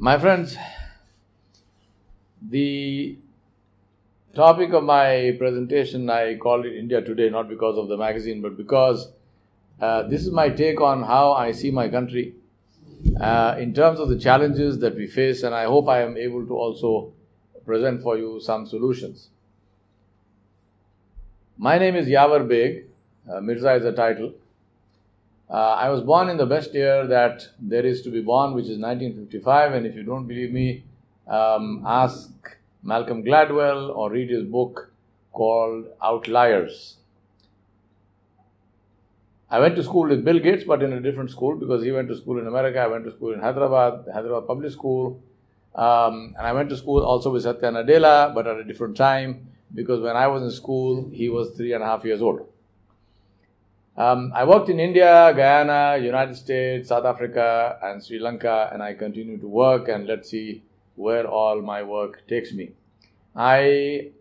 My friends, the topic of my presentation, I called it India Today, not because of the magazine, but because this is my take on how I see my country in terms of the challenges that we face, and I hope I am able to also present for you some solutions. My name is Yawar Baig. Mirza is the title. I was born in the best year that there is to be born, which is 1955, and if you don't believe me, ask Malcolm Gladwell or read his book called Outliers. I went to school with Bill Gates, but in a different school, because he went to school in America. I went to school in Hyderabad Public School, and I went to school also with Satya Nadella, but at a different time, because when I was in school, he was 3.5 years old. I worked in India, Guyana, United States, South Africa, and Sri Lanka, and I continue to work, and let's see where all my work takes me. I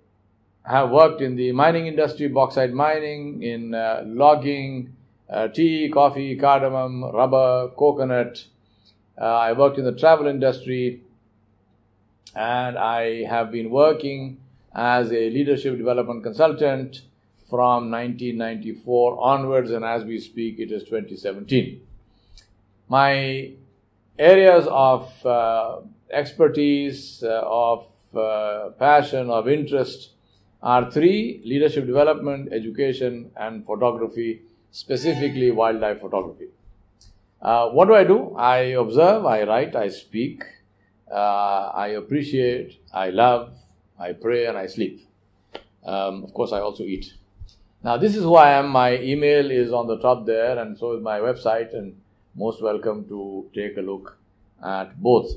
have worked in the mining industry, bauxite mining, in logging, tea, coffee, cardamom, rubber, coconut. I worked in the travel industry, and I have been working as a leadership development consultant from 1994 onwards, and as we speak, it is 2017. My areas of expertise, of passion, of interest are three: leadership development, education, and photography, specifically wildlife photography. What do? I observe, I write, I speak, I appreciate, I love, I pray, and I sleep. Of course, I also eat. Now, this is who I am. My email is on the top there, and so is my website, and most welcome to take a look at both.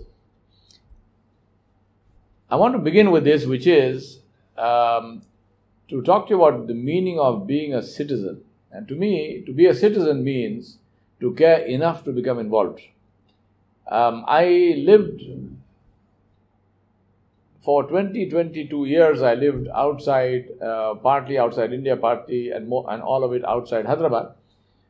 I want to begin with this, which is to talk to you about the meaning of being a citizen. And to me, to be a citizen means to care enough to become involved. I lived for 22 years. I lived outside, partly outside India, partly and all of it outside Hyderabad.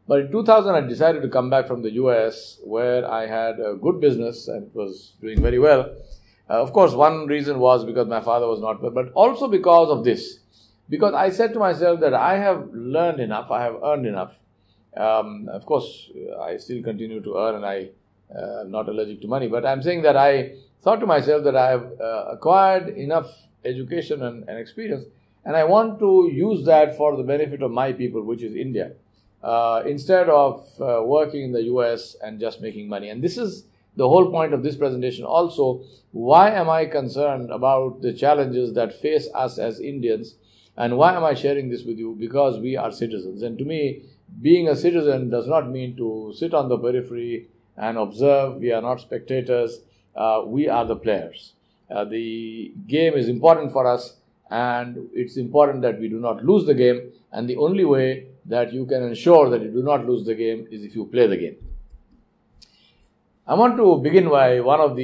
But in 2000, I decided to come back from the US, where I had a good business and was doing very well. Of course, one reason was because my father was not well, but also because of this. Because I said to myself that I have learned enough, I have earned enough. Of course, I still continue to earn, and I am not allergic to money. But I'm saying that I thought to myself that I have acquired enough education and experience, and I want to use that for the benefit of my people, which is India, instead of working in the US and just making money. And this is the whole point of this presentation also. Why am I concerned about the challenges that face us as Indians? And why am I sharing this with you? Because we are citizens. And to me, being a citizen does not mean to sit on the periphery and observe. We are not spectators. We are the players. The game is important for us, and it's important that we do not lose the game. And the only way that you can ensure that you do not lose the game is if you play the game. I want to begin by one of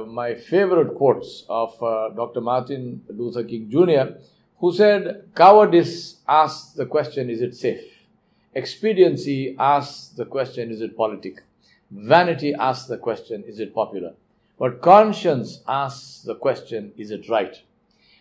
my favorite quotes of Dr. Martin Luther King Jr., who said, "Cowardice asks the question, is it safe? Expediency asks the question, is it politic? Vanity asks the question, is it popular? But conscience asks the question, is it right?"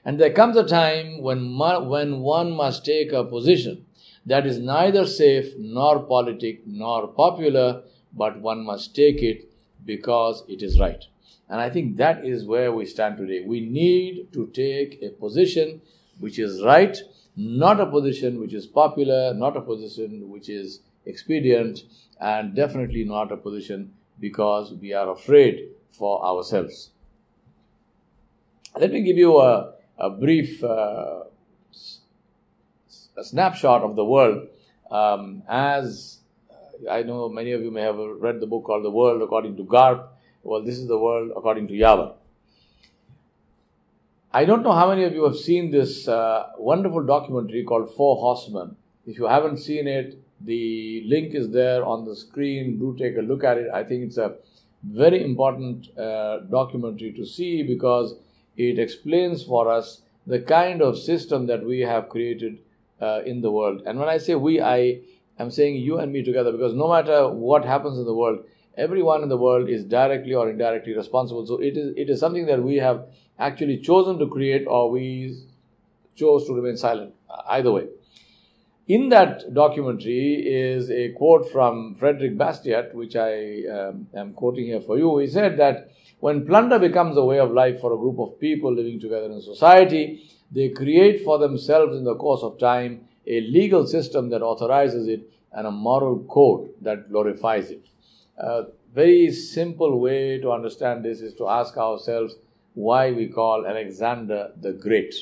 And there comes a time when one must take a position that is neither safe nor politic nor popular, but one must take it because it is right. And I think that is where we stand today. We need to take a position which is right, not a position which is popular, not a position which is expedient, and definitely not a position because we are afraid for ourselves. Let me give you a brief a snapshot of the world. As I know many of you may have read the book called The World According to Garp. Well, this is the world according to Yawar. I don't know how many of you have seen this wonderful documentary called Four Horsemen. If you haven't seen it, the link is there on the screen. Do take a look at it. I think it's a very important documentary to see because it explains for us the kind of system that we have created in the world. And when I say we, I am saying you and me together, because no matter what happens in the world, everyone in the world is directly or indirectly responsible. So it is something that we have actually chosen to create, or we chose to remain silent. Either way. In that documentary is a quote from Frederick Bastiat, which I am quoting here for you. He said that when plunder becomes a way of life for a group of people living together in society, they create for themselves in the course of time a legal system that authorizes it and a moral code that glorifies it. A very simple way to understand this is to ask ourselves why we call Alexander the Great.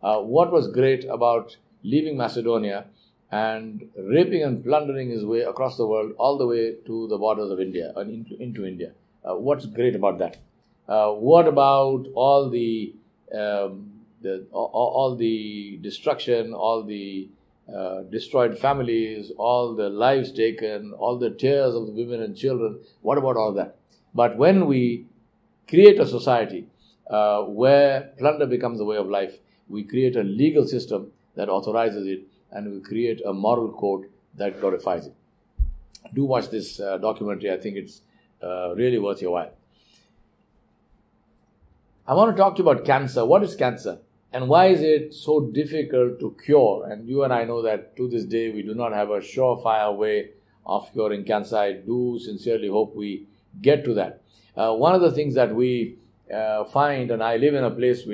What was great about leaving Macedonia and raping and plundering his way across the world all the way to the borders of India and into India? What's great about that? What about all the destruction, all the destroyed families, all the lives taken, all the tears of the women and children? What about all that? But when we create a society where plunder becomes a way of life, we create a legal system that authorizes it, and we create a moral code that glorifies it. Do watch this documentary. I think it's really worth your while. I want to talk to you about cancer. What is cancer? And why is it so difficult to cure? And you and I know that to this day, we do not have a surefire way of curing cancer. I do sincerely hope we get to that. One of the things that we find, and I live in a place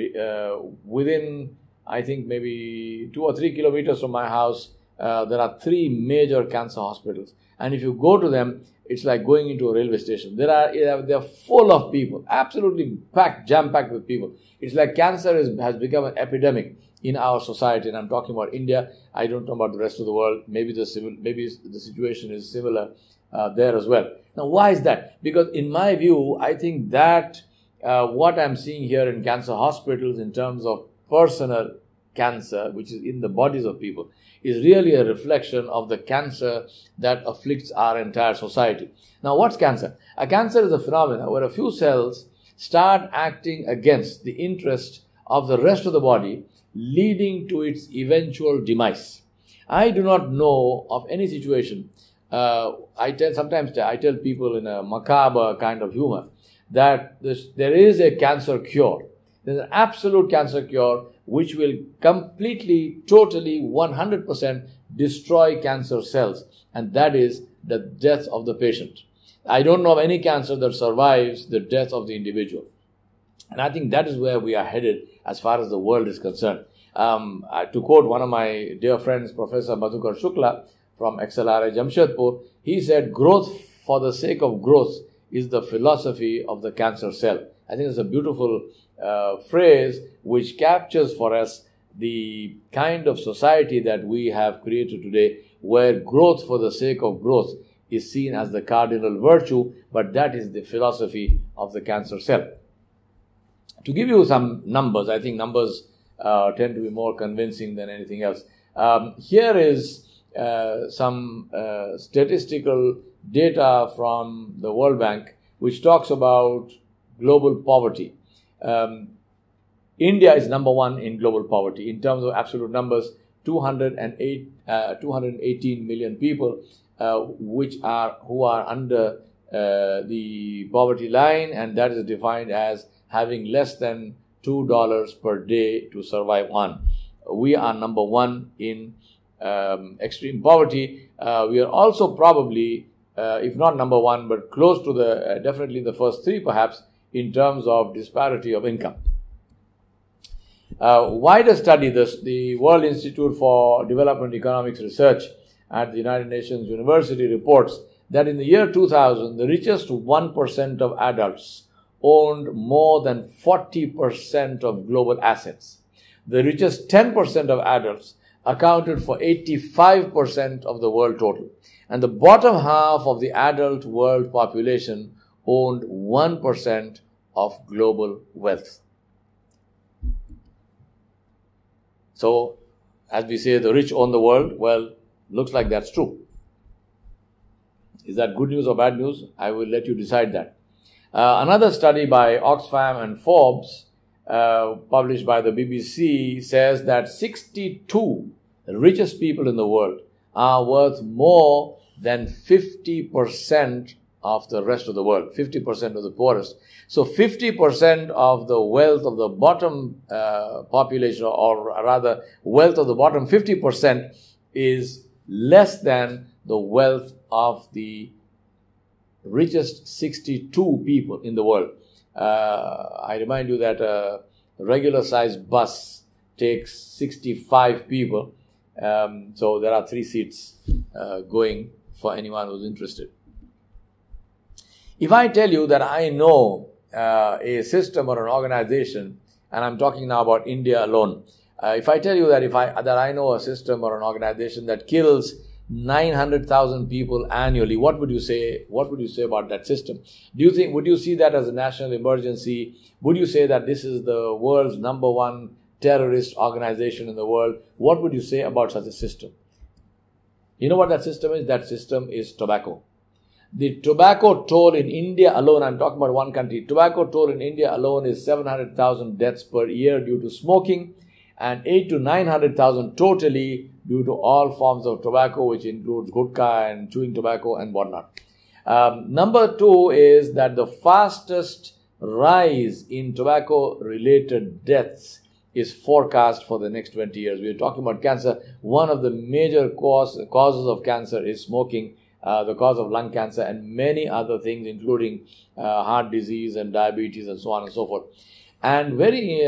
within, I think, maybe 2 or 3 kilometers from my house, there are 3 major cancer hospitals. And if you go to them, it's like going into a railway station. They're full of people, absolutely packed, jam-packed with people. It's like cancer has become an epidemic in our society. And I'm talking about India. I don't know about the rest of the world. Maybe the situation is similar there as well. Now, why is that? Because in my view, I think that what I'm seeing here in cancer hospitals in terms of personal cancer, which is in the bodies of people, is really a reflection of the cancer that afflicts our entire society. Now, what's cancer? A cancer is a phenomenon where a few cells start acting against the interest of the rest of the body, leading to its eventual demise. I do not know of any situation. Sometimes I tell people in a macabre kind of humor that there is a cancer cure. There's an absolute cancer cure which will completely, totally, 100% destroy cancer cells. And that is the death of the patient. I don't know of any cancer that survives the death of the individual. And I think that is where we are headed as far as the world is concerned. To quote one of my dear friends, Professor Madhukar Shukla from XLRI Jamshedpur, he said, "Growth for the sake of growth is the philosophy of the cancer cell." I think it's a beautiful phrase which captures for us the kind of society that we have created today, where growth for the sake of growth is seen as the cardinal virtue, but that is the philosophy of the cancer cell. To give you some numbers, I think numbers tend to be more convincing than anything else. Here is some statistical data from the World Bank, which talks about global poverty. India is number 1 in global poverty. In terms of absolute numbers, 218 million people who are under the poverty line, and that is defined as having less than $2 per day to survive on. We are number 1 in extreme poverty. We are also probably, if not number 1, but close to the, definitely the first 3 perhaps, in terms of disparity of income. Wider study, the World Institute for Development Economics Research at the United Nations University reports that in the year 2000, the richest 1% of adults owned more than 40% of global assets. The richest 10% of adults accounted for 85% of the world total. And the bottom half of the adult world population owned 1% of global wealth. So, as we say, the rich own the world. Well, looks like that's true. Is that good news or bad news? I will let you decide that. Another study by Oxfam and Forbes, published by the BBC, says that 62 richest people in the world are worth more than 50% of the rest of the world, 50% of the poorest. So 50% of the wealth of the bottom population, or rather wealth of the bottom 50% is less than the wealth of the richest 62 people in the world. I remind you that a regular sized bus takes 65 people. So there are 3 seats going for anyone who's interested. If I tell you that I know a system or an organization, and I'm talking now about India alone, if I tell you that that I know a system or an organization that kills 900,000 people annually, what would you say? What would you say about that system? Would you see that as a national emergency? Would you say that this is the world's #1 terrorist organization in the world? What would you say about such a system? You know what that system is? That system is tobacco. The tobacco toll in India alone, I'm talking about one country, tobacco toll in India alone is 700,000 deaths per year due to smoking, and 800,000 to 900,000 totally due to all forms of tobacco, which includes gutka and chewing tobacco and whatnot. Number 2 is that the fastest rise in tobacco-related deaths is forecast for the next 20 years. We are talking about cancer. One of the major causes of cancer is smoking, the cause of lung cancer, and many other things, including heart disease and diabetes and so on and so forth. And very,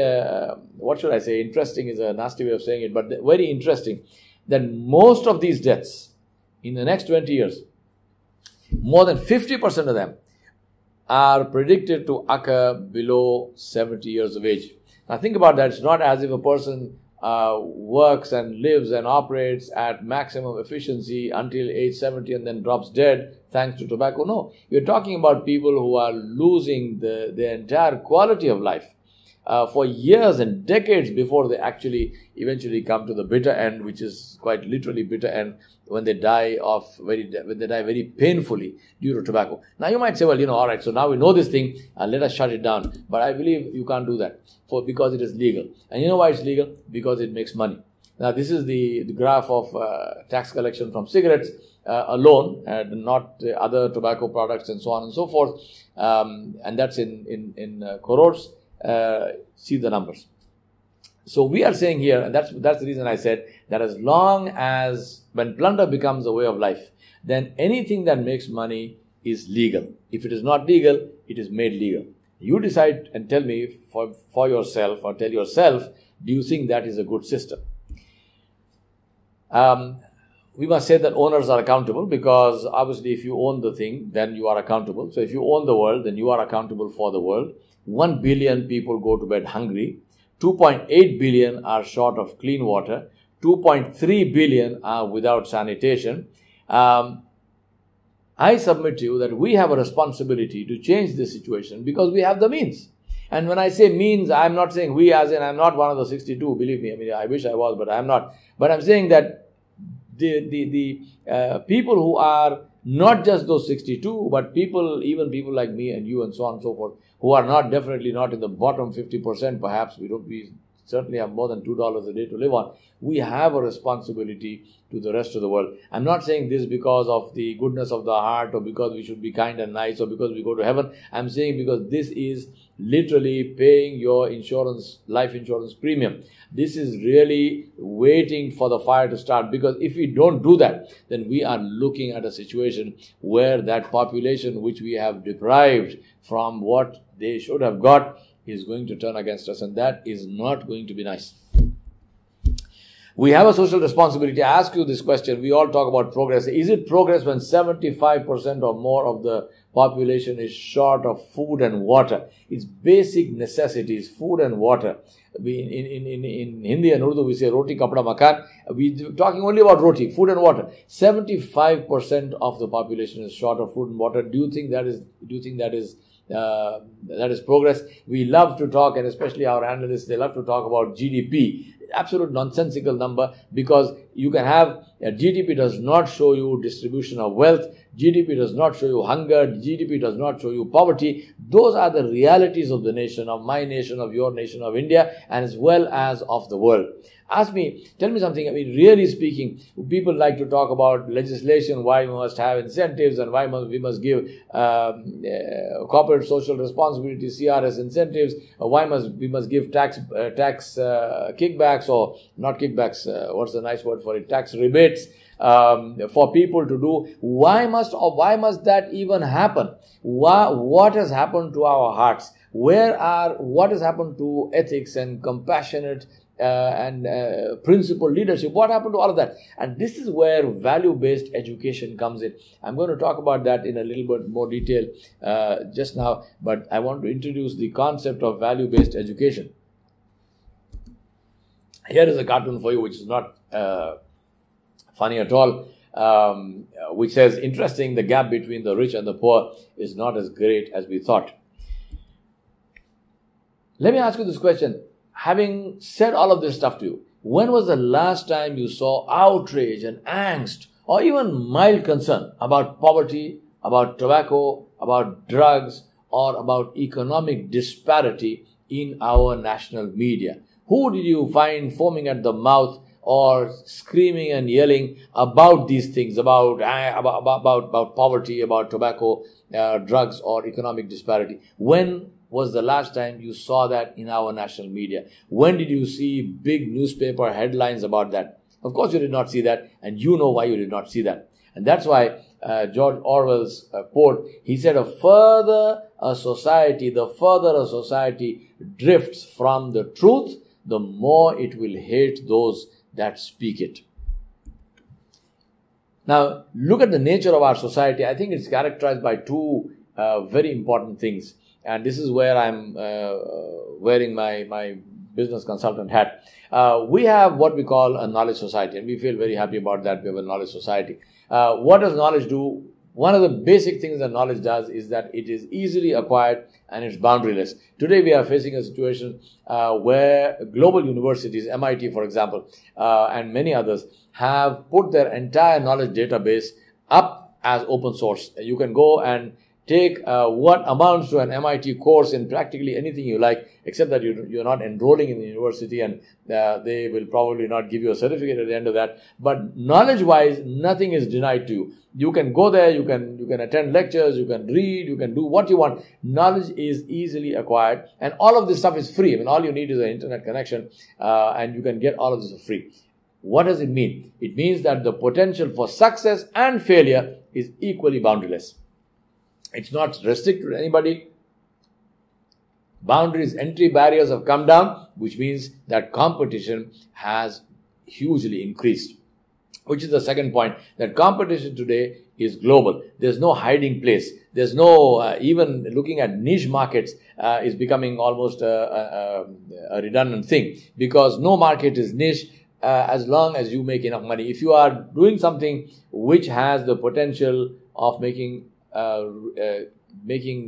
what should I say, interesting is a nasty way of saying it, but very interesting that most of these deaths in the next 20 years, more than 50% of them are predicted to occur below 70 years of age. Now think about that. It's not as if a person works and lives and operates at maximum efficiency until age 70 and then drops dead thanks to tobacco. No, we're talking about people who are losing their entire quality of life for years and decades before they actually eventually come to the bitter end, which is quite literally bitter end, when they die very painfully due to tobacco. Now you might say, well, all right, so now we know this thing, let us shut it down. But I believe you can't do that because it is legal. And you know why it's legal? Because it makes money. Now this is the graph of tax collection from cigarettes alone, and not other tobacco products and so on and so forth. And that's in crores. See the numbers. So we are saying here, and that's the reason I said that as long as when plunder becomes a way of life, then anything that makes money is legal. If it is not legal, it is made legal. You decide and tell me for yourself, or tell yourself, do you think that is a good system? We must say that owners are accountable, because obviously if you own the thing, then you are accountable. So if you own the world, then you are accountable for the world. 1 billion people go to bed hungry. 2.8 billion are short of clean water. 2.3 billion are without sanitation. I submit to you that we have a responsibility to change this situation because we have the means. And when I say means, I'm not saying we, as in I'm not one of the 62, believe me. I mean, I wish I was, but I'm not. But I'm saying that the people who are not just those 62, but even people like me and you and so on and so forth, who are definitely not in the bottom 50%, perhaps we certainly have more than $2 a day to live on. We have a responsibility to the rest of the world. I'm not saying this because of the goodness of the heart, or because we should be kind and nice, or because we go to heaven. I'm saying because this is literally paying your life insurance premium. This is really waiting for the fire to start, because if we don't do that, then we are looking at a situation where that population which we have deprived from what they should have got is going to turn against us, and that is not going to be nice. We have a social responsibility. I ask you this question. We all talk about progress. Is it progress when 75% or more of the population is short of food and water? It's basic necessities, food and water. In Hindi and Urdu, we say roti, kapda, makan. We're talking only about roti, food and water. 75% of the population is short of food and water. Do you think that is progress? We love to talk, and especially our analysts, they love to talk about GDP. Absolute nonsensical number, because you can have GDP does not show you distribution of wealth. GDP does not show you hunger. GDP does not show you poverty. Those are the realities of the nation, of my nation, of your nation, of India, and as well as of the world. Tell me something. I mean, really speaking, people like to talk about legislation, why we must have incentives and why we must give corporate social responsibility, CRS incentives, why we must give tax kickbacks, or not kickbacks, what's the nice word for it, tax rebates for people to do. Why must that even happen? What has happened to our hearts? What has happened to ethics and compassionate and principled leadership? What happened to all of that? And this is where value-based education comes in. I'm going to talk about that in a little bit more detail just now, but I want to introduce the concept of value-based education. Here is a cartoon for you, which is not funny at all, which says, interesting, the gap between the rich and the poor is not as great as we thought. Let me ask you this question. Having said all of this stuff to you, when was the last time you saw outrage and angst or even mild concern about poverty, about tobacco, about drugs, or about economic disparity in our national media? Who did you find foaming at the mouth or screaming and yelling about these things, about poverty, about tobacco, drugs, or economic disparity? When was the last time you saw that in our national media? When did you see big newspaper headlines about that? Of course you did not see that, and you know why you did not see that. And that's why George Orwell's quote, he said, the further a society drifts from the truth, the more it will hate those that speak it. Now, look at the nature of our society. I think it's characterized by two very important things. And this is where I'm wearing my business consultant hat. We have what we call a knowledge society, and we feel very happy about that. We have a knowledge society. What does knowledge do? One of the basic things that knowledge does is that it is easily acquired and it's boundaryless. Today we are facing a situation where global universities, MIT for example, and many others, have put their entire knowledge database up as open source. You can go and take what amounts to an MIT course in practically anything you like, except that you're not enrolling in the university, and they will probably not give you a certificate at the end of that. But knowledge-wise, nothing is denied to you. You can go there, you can attend lectures, you can read, you can do what you want. Knowledge is easily acquired, and all of this stuff is free. I mean, all you need is an internet connection, and you can get all of this for free. What does it mean? It means that the potential for success and failure is equally boundaryless. It's not restricted to anybody. Boundaries, entry barriers have come down, which means that competition has hugely increased. Which is the second point, that competition today is global. There's no hiding place. There's no, even looking at niche markets is becoming almost a redundant thing, because no market is niche as long as you make enough money. If you are doing something which has the potential of making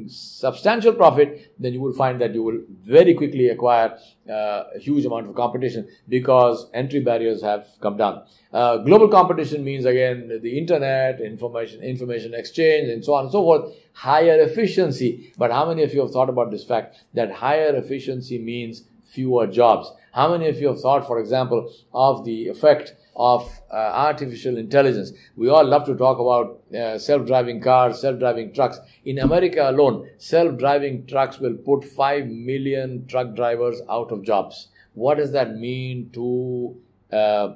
substantial profit, then you will find that you will very quickly acquire a huge amount of competition, because entry barriers have come down. Global competition means, again, the internet, information exchange, and so on and so forth, higher efficiency. But how many of you have thought about this fact that higher efficiency means fewer jobs? How many of you have thought, for example, of the effect of artificial intelligence? We all love to talk about self-driving cars, self-driving trucks. In America alone, self-driving trucks will put 5 million truck drivers out of jobs. What does that mean to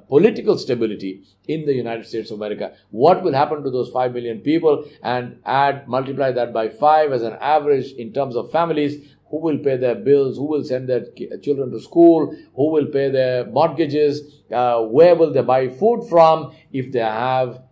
political stability in the United States of America? What will happen to those 5 million people? And multiply that by 5 as an average in terms of families. Who will pay their bills? Who will send their children to school? Who will pay their mortgages? Where will they buy food from if they have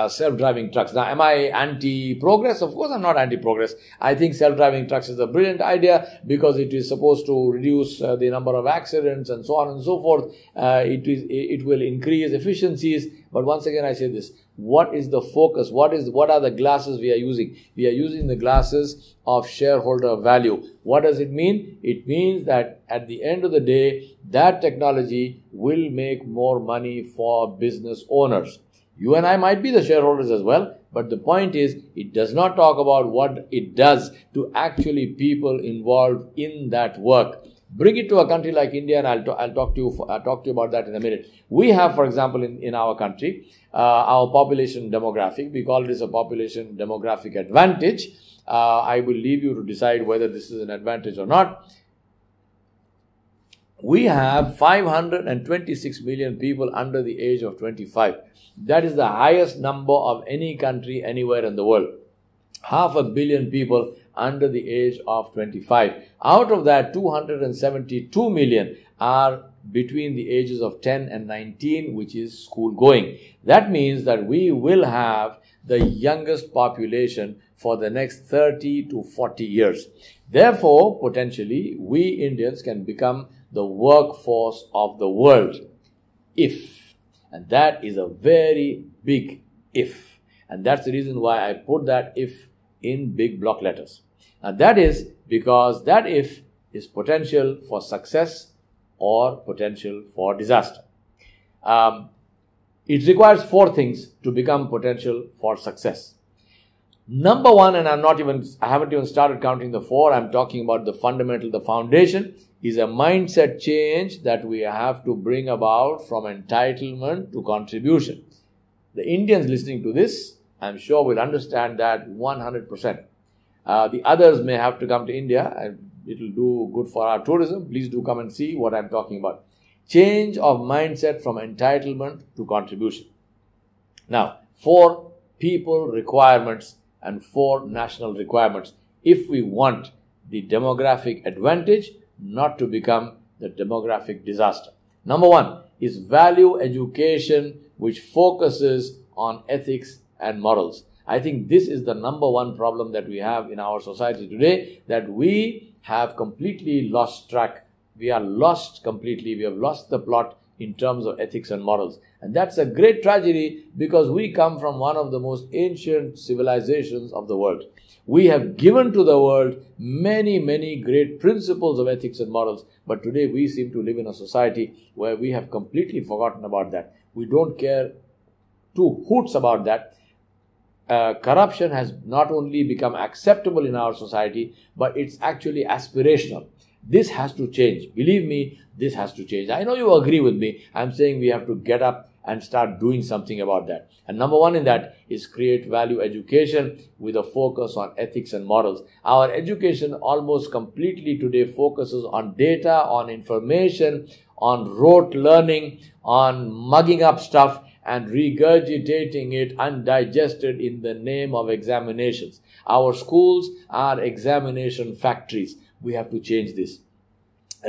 self-driving trucks. Now, am I anti-progress? Of course, I'm not anti-progress. I think self-driving trucks is a brilliant idea because it is supposed to reduce the number of accidents and so on and so forth. It will increase efficiencies. But once again, I say this: what is the focus? What are the glasses we are using? We are using the glasses of shareholder value. What does it mean? It means that at the end of the day, that technology will make more money for business owners. You and I might be the shareholders as well, but the point is, it does not talk about what it does to actually people involved in that work. Bring it to a country like India, and I'll talk to you about that in a minute. We have, for example, in our country, our population demographic. We call this a population demographic advantage. I will leave you to decide whether this is an advantage or not. We have 526 million people under the age of 25. That is the highest number of any country anywhere in the world. 500 million people under the age of 25. Out of that, 272 million are between the ages of 10 and 19, which is school going. That means that we will have the youngest population for the next 30 to 40 years. Therefore, potentially, we Indians can become the workforce of the world. And that is a very big if. And that's the reason why I put that if in big block letters. Now that is because that if is potential for success or potential for disaster. It requires 4 things to become potential for success. Number 1, and I haven't even started counting the 4, I'm talking about the fundamental, the foundation, is a mindset change that we have to bring about from entitlement to contribution. The Indians listening to this, I'm sure will understand that 100%. The others may have to come to India, and it will do good for our tourism. Please do come and see what I'm talking about. Change of mindset from entitlement to contribution. Now, 4 people requirements and 4 national requirements if we want the demographic advantage not to become the demographic disaster. Number 1 is value education, which focuses on ethics and morals. I think this is the number 1 problem that we have in our society today, that we have completely lost track. We are lost completely. We have lost the plot in terms of ethics and morals. And that's a great tragedy because we come from one of the most ancient civilizations of the world. We have given to the world many, many great principles of ethics and morals, but today we seem to live in a society where we have completely forgotten about that. We don't care 2 hoots about that. Corruption has not only become acceptable in our society, but it's actually aspirational. This has to change. Believe me, this has to change. I know you agree with me. I'm saying we have to get up and start doing something about that. And number 1 in that is create value education with a focus on ethics and morals. Our education almost completely today focuses on data, on information, on rote learning, on mugging up stuff and regurgitating it undigested in the name of examinations. Our schools are examination factories. We have to change this.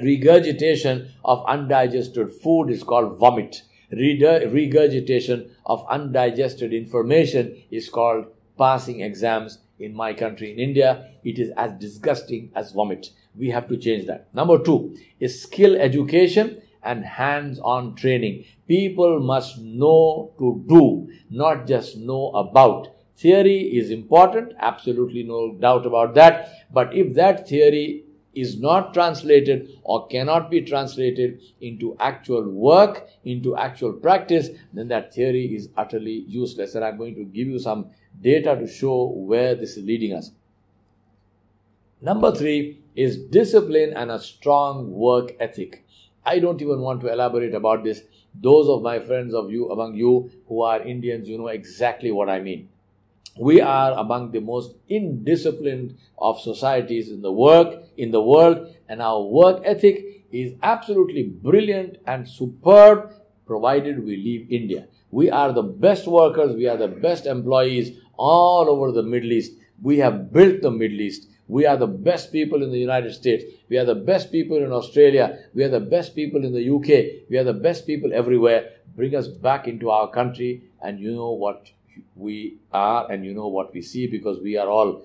Regurgitation of undigested food is called vomit. Regurgitation of undigested information is called passing exams. In my country, in India, it is as disgusting as vomit. We have to change that. Number 2 is skill education and hands-on training. People must know to do, not just know about. Theory is important, absolutely no doubt about that. But if that theory is not translated or cannot be translated into actual work, into actual practice, then that theory is utterly useless. And I'm going to give you some data to show where this is leading us. Number 3 is discipline and a strong work ethic. I don't even want to elaborate about this. Those of my friends among you who are Indians, you know exactly what I mean. We are among the most indisciplined of societies in the world, and our work ethic is absolutely brilliant and superb, provided we leave India. We are the best workers, we are the best employees all over the Middle East. We have built the Middle East. We are the best people in the United States. We are the best people in Australia. We are the best people in the UK. We are the best people everywhere. Bring us back into our country, and you know what we are, and you know what we see, because we are all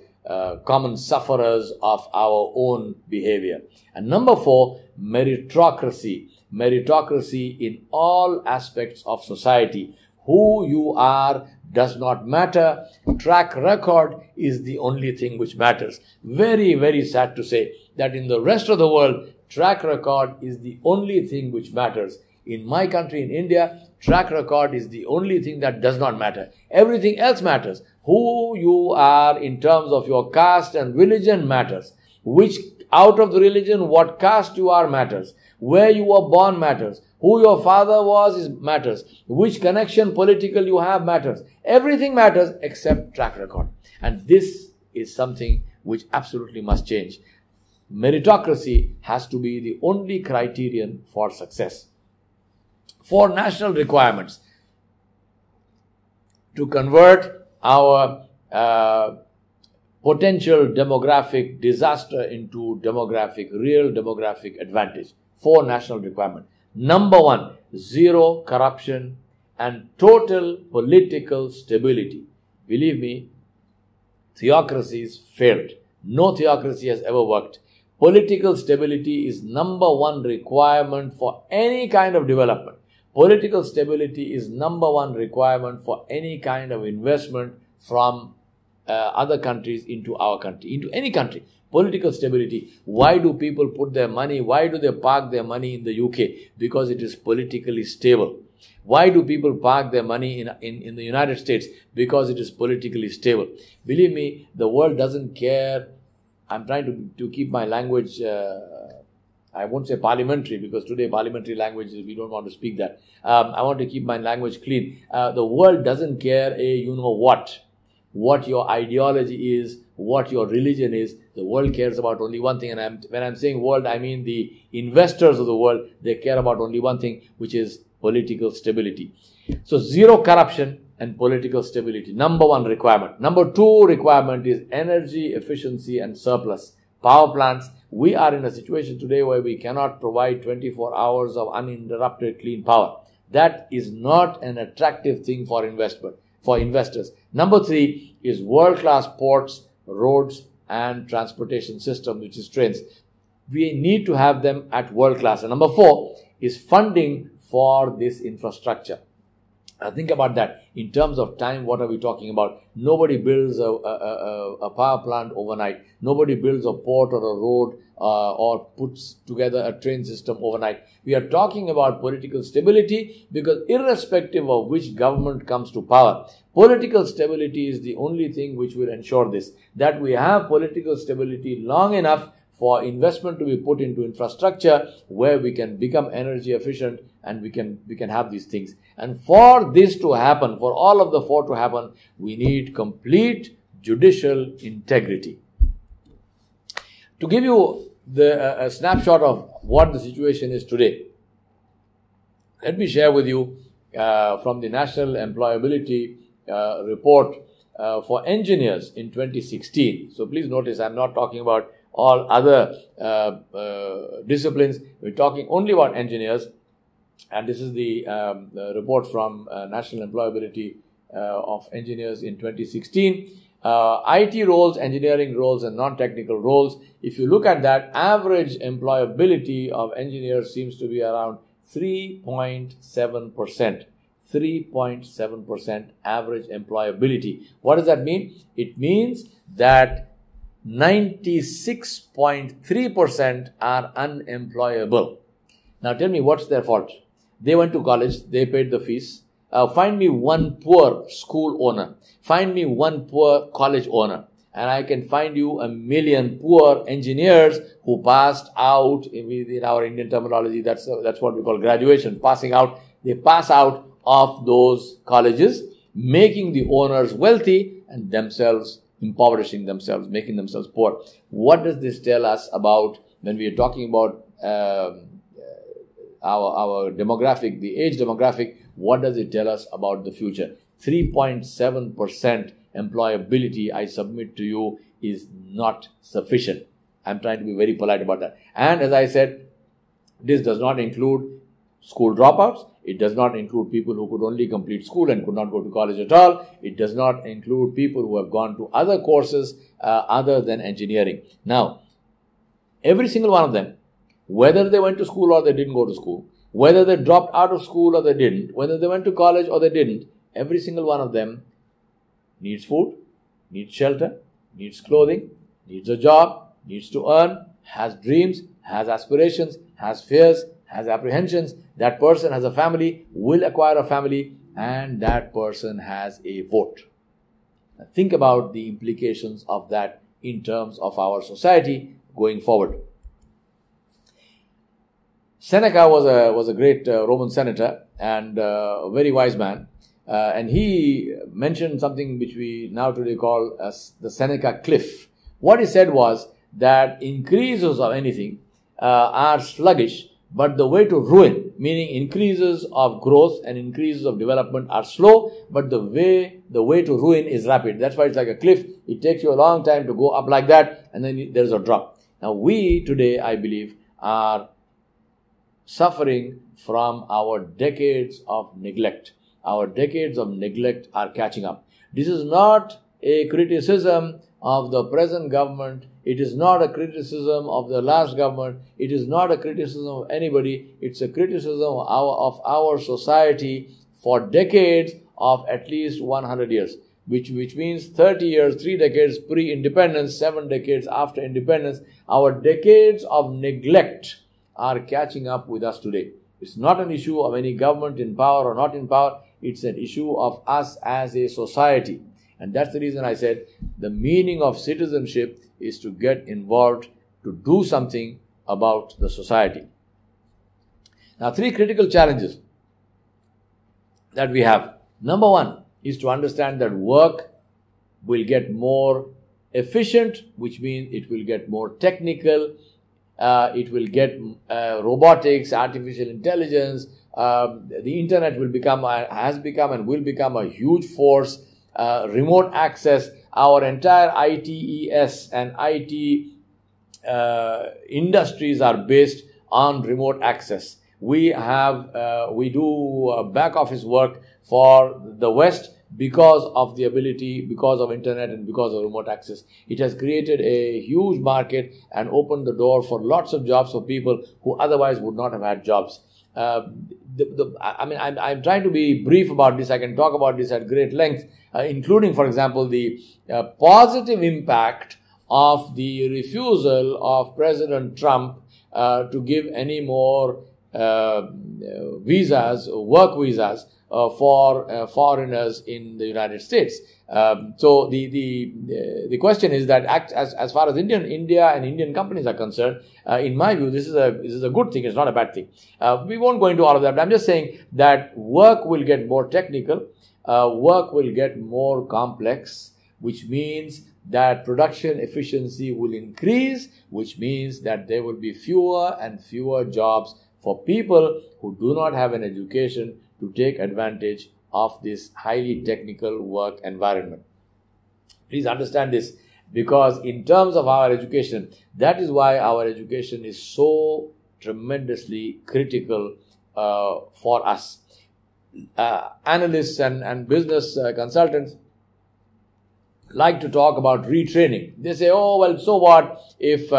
common sufferers of our own behavior. And number 4, meritocracy. Meritocracy in all aspects of society. Who you are does not matter. Track record is the only thing which matters. Very, very sad to say that in the rest of the world, track record is the only thing which matters. In my country, in India, track record is the only thing that does not matter. Everything else matters. Who you are in terms of your caste and religion matters. Which out of the religion, what caste you are matters. Where you were born matters. Who your father was matters. Which connection political you have matters. Everything matters except track record. And this is something which absolutely must change. Meritocracy has to be the only criterion for success. 4 national requirements to convert our potential demographic disaster into real demographic advantage. 4 national requirements. Number 1, zero corruption and total political stability. Believe me, theocracies failed. No theocracy has ever worked. Political stability is number 1 requirement for any kind of development. Political stability is number 1 requirement for any kind of investment from other countries into our country, into any country. Political stability. Why do people put their money? Why do they park their money in the UK? Because it is politically stable. Why do people park their money in the United States? Because it is politically stable. Believe me, the world doesn't care. I'm trying to keep my language, I won't say parliamentary, because today parliamentary language, we don't want to speak that. I want to keep my language clean. The world doesn't care you know what your ideology is, what your religion is. The world cares about only one thing. And when I'm saying world, I mean the investors of the world. They care about only one thing, which is political stability. So zero corruption and political stability. Number 1 requirement. Number 2 requirement is energy efficiency and surplus. Power plants. We are in a situation today where we cannot provide 24 hours of uninterrupted clean power. That is not an attractive thing for investors. Number 3 is world-class ports, roads and transportation system, which is trains. We need to have them at world class. And number 4 is funding for this infrastructure. Think about that. In terms of time, what are we talking about? Nobody builds a power plant overnight. Nobody builds a port or a road or puts together a train system overnight. We are talking about political stability because irrespective of which government comes to power, political stability is the only thing which will ensure this. That we have political stability long enough for investment to be put into infrastructure where we can become energy efficient and we can have these things. And for this to happen, for all of the 4 to happen, we need complete judicial integrity. To give you a snapshot of what the situation is today, let me share with you from the National Employability report for engineers in 2016. So please notice, I'm not talking about all other disciplines. We're talking only about engineers. And this is the report from National Employability of Engineers in 2016. IT roles, engineering roles and non-technical roles. If you look at that, average employability of engineers seems to be around 3.7%. 3.7% average employability. What does that mean? It means that 96.3% are unemployable. Now tell me, what's their fault? They went to college, they paid the fees. Find me one poor school owner. Find me one poor college owner. And I can find you 1 million poor engineers who passed out, in our Indian terminology, that's what we call graduation, passing out. They pass out of those colleges, making the owners wealthy and themselves impoverishing themselves, making themselves poor. What does this tell us about when we are talking about our demographic, the age demographic? What does it tell us about the future? 3.7% employability, I submit to you, is not sufficient. I'm trying to be very polite about that. And as I said, this does not include school dropouts. It does not include people who could only complete school and could not go to college at all. It does not include people who have gone to other courses other than engineering. Now, every single one of them, whether they went to school or they didn't go to school, whether they dropped out of school or they didn't, whether they went to college or they didn't, every single one of them needs food, needs shelter, needs clothing, needs a job, needs to earn, has dreams, has aspirations, has fears, has apprehensions. That person has a family, will acquire a family, and that person has a vote. Now, think about the implications of that in terms of our society going forward. Seneca was a great Roman senator and a very wise man. And he mentioned something which we now today call as the Seneca cliff. What he said was that increases of anything are sluggish, but the way to ruin, meaning increases of growth and increases of development, are slow, but the way to ruin is rapid. That's why it's like a cliff. It takes you a long time to go up like that, and then there's a drop. Now, we today, I believe, are suffering from our decades of neglect. Our decades of neglect are catching up. This is not a criticism of the present government. It is not a criticism of the last government. It is not a criticism of anybody. It's a criticism of our society for decades of at least 100 years, which means 30 years, 3 decades pre-independence, 7 decades after independence. Our decades of neglect are catching up with us today. It's not an issue of any government in power or not in power. It's an issue of us as a society. And that's the reason I said the meaning of citizenship is to get involved, to do something about the society. Now, 3 critical challenges that we have. Number 1 is to understand that work will get more efficient, which means it will get more technical. It will get robotics, artificial intelligence. The internet has become and will become a huge force. Remote access, our entire ITES and IT industries are based on remote access. We do back office work for the West because of the ability, because of internet and because of remote access. It has created a huge market and opened the door for lots of jobs for people who otherwise would not have had jobs. I'm trying to be brief about this. I can talk about this at great length, including, for example, the positive impact of the refusal of President Trump to give any more visas, work visas, for foreigners in the United States. So the question is that as far as India and Indian companies are concerned, in my view, this is a good thing. It's not a bad thing. We won't go into all of that, but I'm just saying that work will get more technical, work will get more complex, which means that production efficiency will increase, which means that there will be fewer and fewer jobs for people who do not have an education to take advantage of this highly technical work environment. Please understand this, because in terms of our education, that is why our education is so tremendously critical for us. Analysts and business consultants like to talk about retraining. They say, oh, well, so what if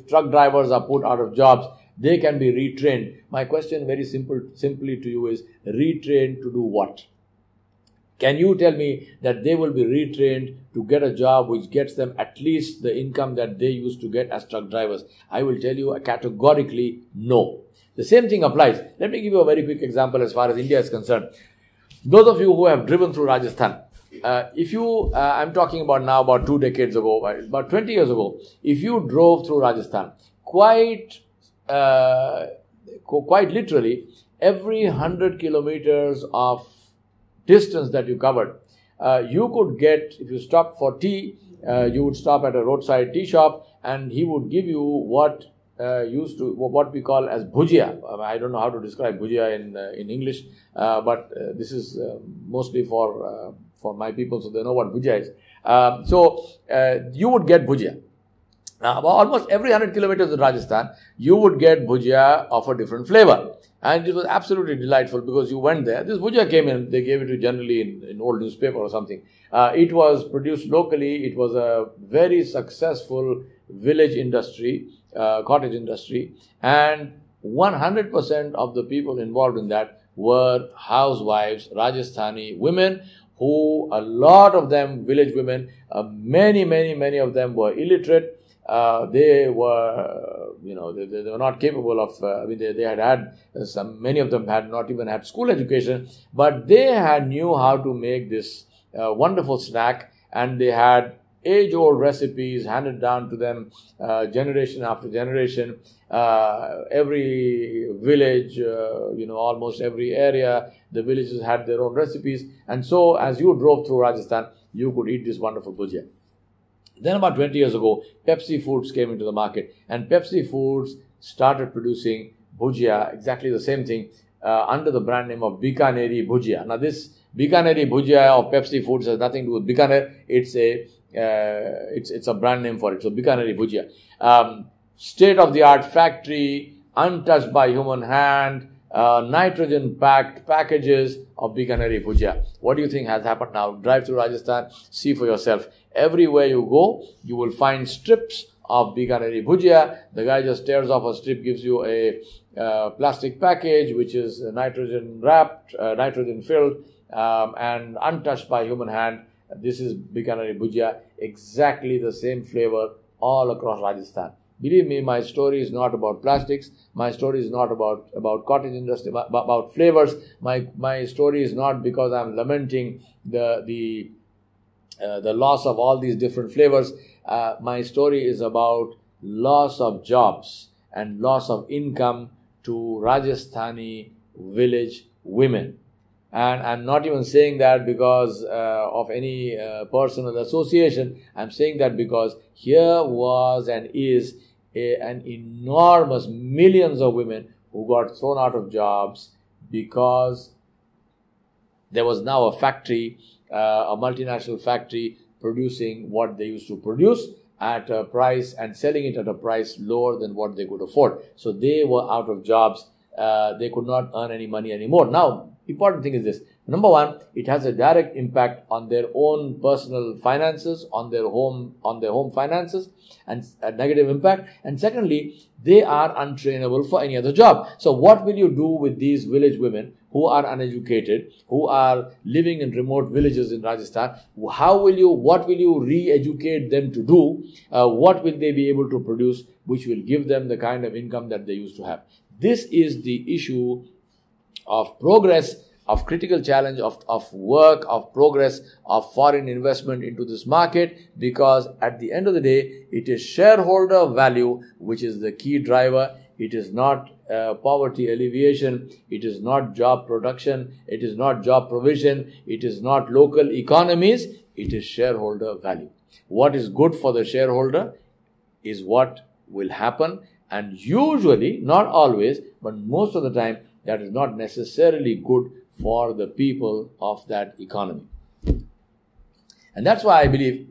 truck drivers are put out of jobs? They can be retrained. My question very simply to you is, retrained to do what? Can you tell me that they will be retrained to get a job which gets them at least the income that they used to get as truck drivers? I will tell you categorically no. The same thing applies. Let me give you a very quick example as far as India is concerned. Those of you who have driven through Rajasthan, I'm talking about now about 2 decades ago, about 20 years ago, if you drove through Rajasthan, quite literally, every 100 kilometers of distance that you covered, you could get, if you stopped for tea, you would stop at a roadside tea shop and he would give you what we call as bhujia. I don't know how to describe bhujia in English, but this is mostly for my people, so they know what bhujia is. So you would get bhujia. About almost every 100 kilometers in Rajasthan, you would get bhujia of a different flavor. And it was absolutely delightful because you went there. This bhujia came in, they gave it to you generally in old newspaper or something. It was produced locally. It was a very successful village industry, cottage industry. And 100% of the people involved in that were housewives, Rajasthani women, who, a lot of them, village women, many of them were illiterate. They were, they were not capable of, they had many of them had not even had school education, but they knew how to make this wonderful snack, and they had age-old recipes handed down to them generation after generation. Every village, almost every area, the villages had their own recipes. And so as you drove through Rajasthan, you could eat this wonderful bhujia. Then about 20 years ago, Pepsi Foods came into the market, and Pepsi Foods started producing bhujia, exactly the same thing, under the brand name of Bikaneri Bhujia. Now this Bikaneri Bhujia of Pepsi Foods has nothing to do with Bikaner. It's a brand name for it. So Bikaneri Bhujia. State-of-the-art factory, untouched by human hand, nitrogen-packed packages of Bikaneri Bhujia. What do you think has happened now? Drive through Rajasthan, see for yourself. Everywhere you go, you will find strips of Bikaneri Bhujia. The guy just tears off a strip, gives you a plastic package which is nitrogen-wrapped, nitrogen-filled, and untouched by human hand. This is Bikaneri Bhujia, exactly the same flavor all across Rajasthan. Believe me, my story is not about plastics. My story is not about cottage industry, about flavors. My story is not because I'm lamenting the loss of all these different flavors. My story is about loss of jobs and loss of income to Rajasthani village women. And I'm not even saying that because of any personal association. I'm saying that because here was and is an enormous millions of women who got thrown out of jobs because there was now a factory, a multinational factory, producing what they used to produce at a price and selling it at a price lower than what they could afford. So they were out of jobs. They could not earn any money anymore. Now, important thing is this. Number one, it has a direct impact on their own personal finances, on their home finances, and a negative impact. And secondly, they are untrainable for any other job. So what will you do with these village women who are uneducated, who are living in remote villages in Rajasthan? What will you re-educate them to do? What will they be able to produce which will give them the kind of income that they used to have? This is the issue of progress, of critical challenge, of work, of progress, of foreign investment into this market, because at the end of the day, it is shareholder value which is the key driver. It is not poverty alleviation. It is not job production. It is not job provision. It is not local economies. It is shareholder value. What is good for the shareholder is what will happen. And usually, not always, but most of the time, that is not necessarily good for the people of that economy. And that's why I believe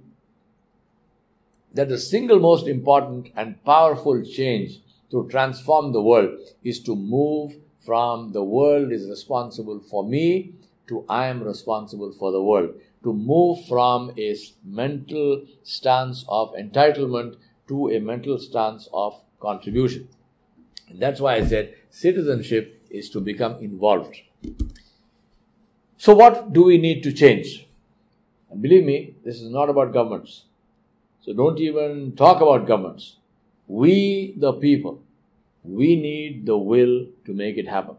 that the single most important and powerful change to transform the world is to move from the world is responsible for me to I am responsible for the world. To move from a mental stance of entitlement to a mental stance of contribution. And that's why I said citizenship is to become involved. So what do we need to change? And believe me, this is not about governments. So don't even talk about governments. We, the people, we need the will to make it happen.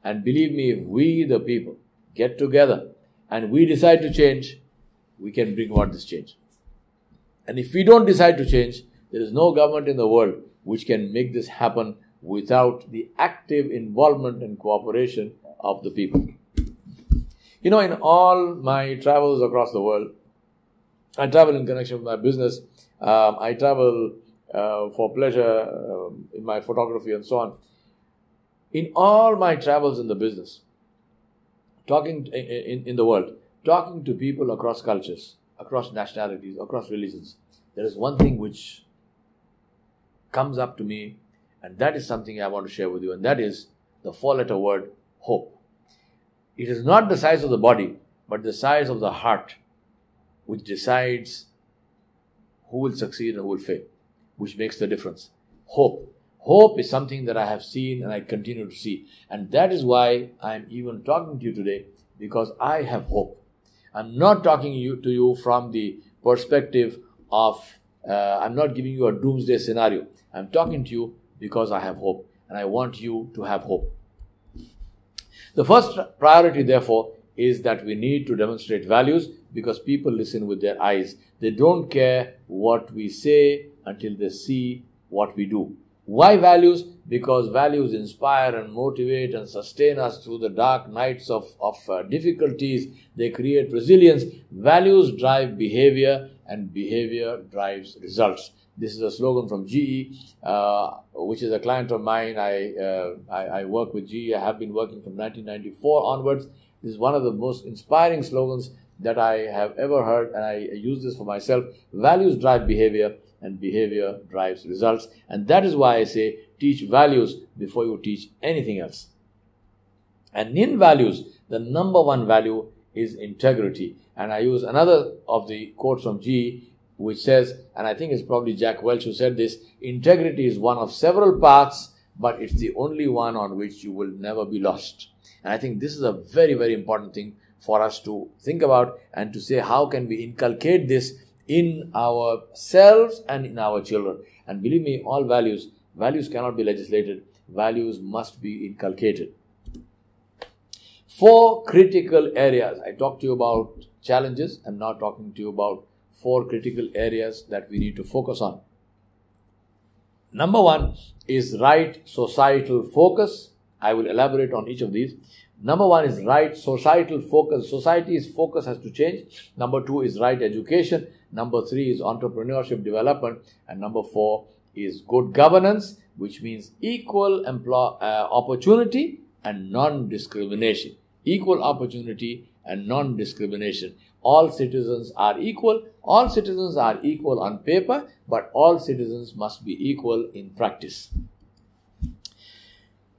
And believe me, if we, the people, get together and we decide to change, we can bring about this change. And if we don't decide to change, there is no government in the world which can make this happen without the active involvement and cooperation of the people. In all my travels across the world, I travel in connection with my business. I travel for pleasure in my photography and so on. In all my travels in the business, talking in the world, talking to people across cultures, across nationalities, across religions, there is one thing which comes up to me, and that is something I want to share with you, and that is the four-letter word hope. It is not the size of the body, but the size of the heart which decides who will succeed and who will fail, which makes the difference. Hope. Hope is something that I have seen and I continue to see. And that is why I am even talking to you today, because I have hope. I'm not talking to you from the perspective of, I'm not giving you a doomsday scenario. I'm talking to you because I have hope, and I want you to have hope. The first priority, therefore, is that we need to demonstrate values, because people listen with their eyes. They don't care what we say until they see what we do. Why values? Because values inspire and motivate and sustain us through the dark nights of difficulties. They create resilience. Values drive behavior, and behavior drives results. This is a slogan from GE, which is a client of mine. I work with GE. I have been working from 1994 onwards. This is one of the most inspiring slogans that I have ever heard, and I use this for myself. Values drive behavior, and behavior drives results. And that is why I say teach values before you teach anything else. And in values, the number one value is integrity. And I use another of the quotes from GE, which says, and I think it's probably Jack Welch who said this, integrity is one of several paths, but it's the only one on which you will never be lost. And I think this is a very, very important thing for us to think about, and to say, how can we inculcate this in ourselves and in our children? And believe me, all values cannot be legislated. Values must be inculcated. 4 critical areas. I talked to you about challenges. I'm now talking to you about 4 critical areas that we need to focus on. Number 1 is right societal focus. I will elaborate on each of these. Number 1 is right societal focus. Society's focus has to change. Number 2 is right education. Number 3 is entrepreneurship development. And number 4 is good governance, which means equal opportunity and non-discrimination. Equal opportunity and non-discrimination. All citizens are equal. All citizens are equal on paper, but all citizens must be equal in practice.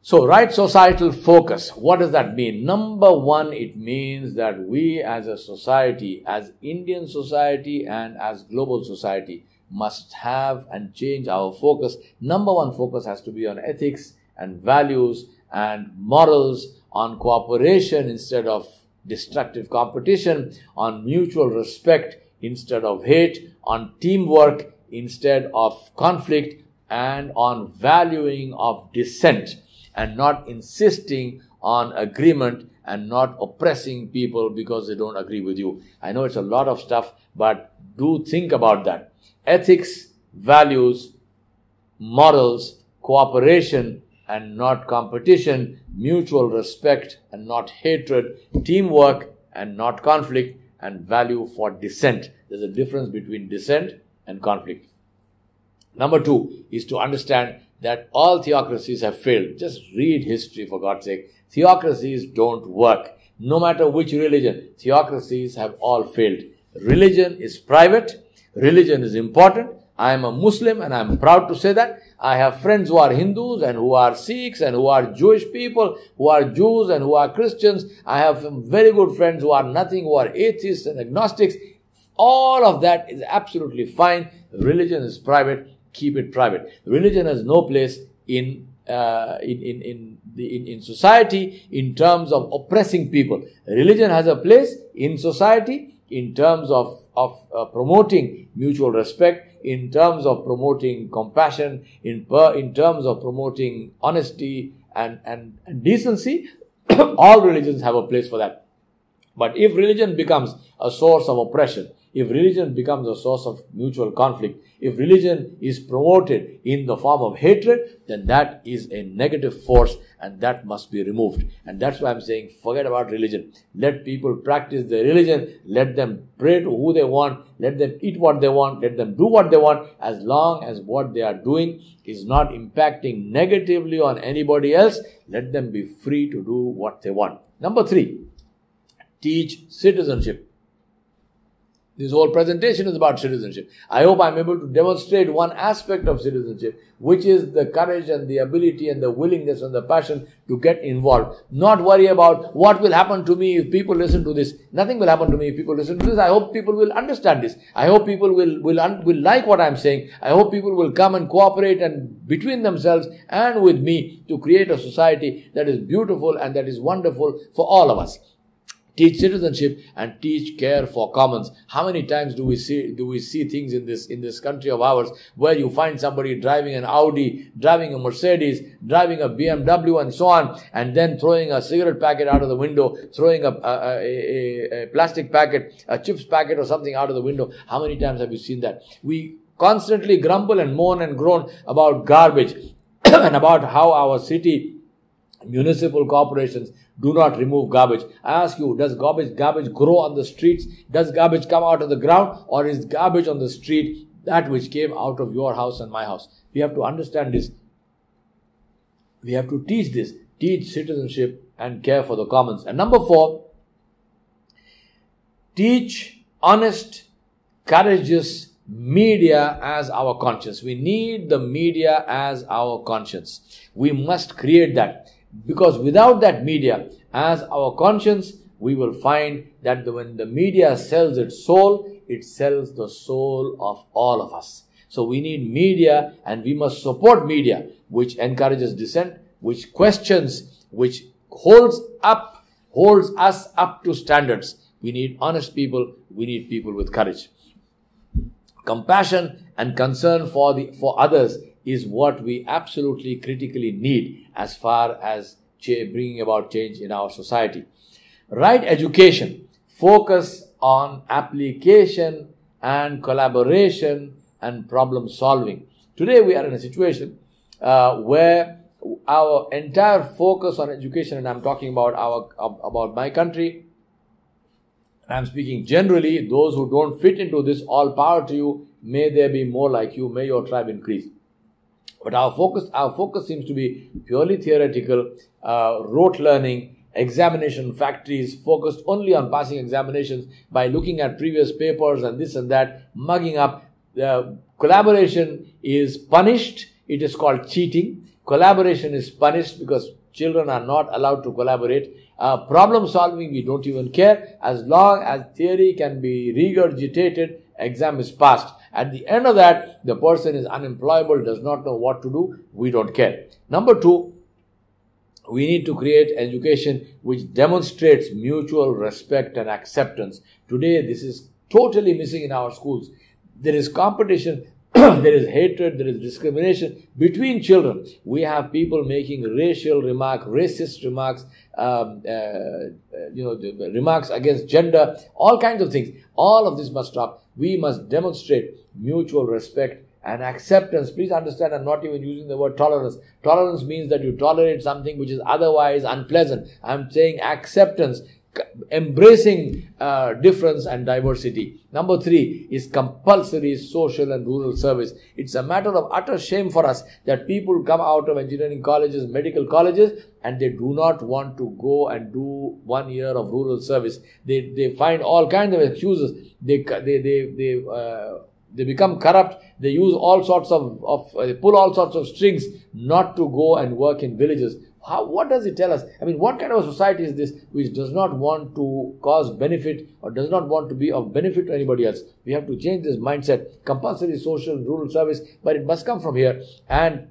So, right societal focus, what does that mean? Number 1, it means that we as a society, as Indian society and as global society, must have and change our focus. Number 1 focus has to be on ethics and values and morals, on cooperation instead of destructive competition, on mutual respect instead of hate, on teamwork instead of conflict, and on valuing of dissent, and not insisting on agreement and not oppressing people because they don't agree with you. I know it's a lot of stuff, but do think about that. Ethics, values, morals, cooperation and not competition, mutual respect and not hatred, teamwork and not conflict, and value for dissent. There's a difference between dissent and conflict. Number 2 is to understand that all theocracies have failed. Just read history, for God's sake. Theocracies don't work. No matter which religion, theocracies have all failed. Religion is private. Religion is important. I am a Muslim and I am proud to say that. I have friends who are Hindus and who are Sikhs and who are Jewish people, who are Jews and who are Christians. I have some very good friends who are nothing, who are atheists and agnostics. All of that is absolutely fine. Religion is private. Keep it private. Religion has no place in society in terms of oppressing people. Religion has a place in society in terms of promoting mutual respect, in terms of promoting compassion, in terms of promoting honesty and decency. All religions have a place for that. But if religion becomes a source of oppression, if religion becomes a source of mutual conflict, if religion is promoted in the form of hatred, then that is a negative force and that must be removed. And that's why I'm saying forget about religion. Let people practice their religion. Let them pray to who they want. Let them eat what they want. Let them do what they want, as long as what they are doing is not impacting negatively on anybody else. Let them be free to do what they want. Number 3, teach citizenship. This whole presentation is about citizenship. I hope I'm able to demonstrate one aspect of citizenship, which is the courage and the ability and the willingness and the passion to get involved. Not worry about what will happen to me if people listen to this. Nothing will happen to me if people listen to this. I hope people will understand this. I hope people will like what I'm saying. I hope people will come and cooperate and between themselves and with me to create a society that is beautiful and that is wonderful for all of us. Teach citizenship and teach care for commons. How many times do we see things in this country of ours where you find somebody driving an Audi, driving a Mercedes, driving a BMW and so on, and then throwing a cigarette packet out of the window, throwing a plastic packet, a chips packet or something out of the window. How many times have you seen that? We constantly grumble and moan and groan about garbage and about how our city municipal corporations do not remove garbage. I ask you, does garbage grow on the streets? Does garbage come out of the ground? Or is garbage on the street that which came out of your house and my house? We have to understand this. We have to teach this. Teach citizenship and care for the commons. And number 4, teach honest, courageous media as our conscience. We need the media as our conscience. We must create that. Because without that media as our conscience, we will find that when the media sells its soul, it sells the soul of all of us. So we need media, and we must support media which encourages dissent, which questions, which holds us up to standards. We need honest people. We need people with courage. Compassion and concern for others is what we absolutely critically need as far as bringing about change in our society. Right education, focus on application and collaboration and problem solving. Today we are in a situation where our entire focus on education, and I'm talking about my country, and I'm speaking generally, those who don't fit into this, all power to you, may there be more like you, may your tribe increase. But our focus seems to be purely theoretical, rote learning, examination factories focused only on passing examinations by looking at previous papers and this and that, mugging up. Collaboration is punished. It is called cheating. Collaboration is punished because children are not allowed to collaborate. Problem solving, we don't even care. As long as theory can be regurgitated, exam is passed. At the end of that, the person is unemployable, does not know what to do. We don't care. Number 2, we need to create education which demonstrates mutual respect and acceptance. Today, this is totally missing in our schools. There is competition, there is hatred, there is discrimination between children. We have people making racial remarks, racist remarks, remarks against gender, all kinds of things. All of this must stop. We must demonstrate mutual respect and acceptance. Please understand, I'm not even using the word tolerance. Tolerance means that you tolerate something which is otherwise unpleasant. I'm saying acceptance, embracing difference and diversity. Number 3 is compulsory social and rural service. It's a matter of utter shame for us that people come out of engineering colleges, medical colleges, and they do not want to go and do 1 year of rural service. They find all kinds of excuses. They become corrupt. They use all sorts they pull all sorts of strings not to go and work in villages. What does it tell us? I mean, what kind of a society is this which does not want to cause benefit or does not want to be of benefit to anybody else? We have to change this mindset. Compulsory social and rural service, but it must come from here. And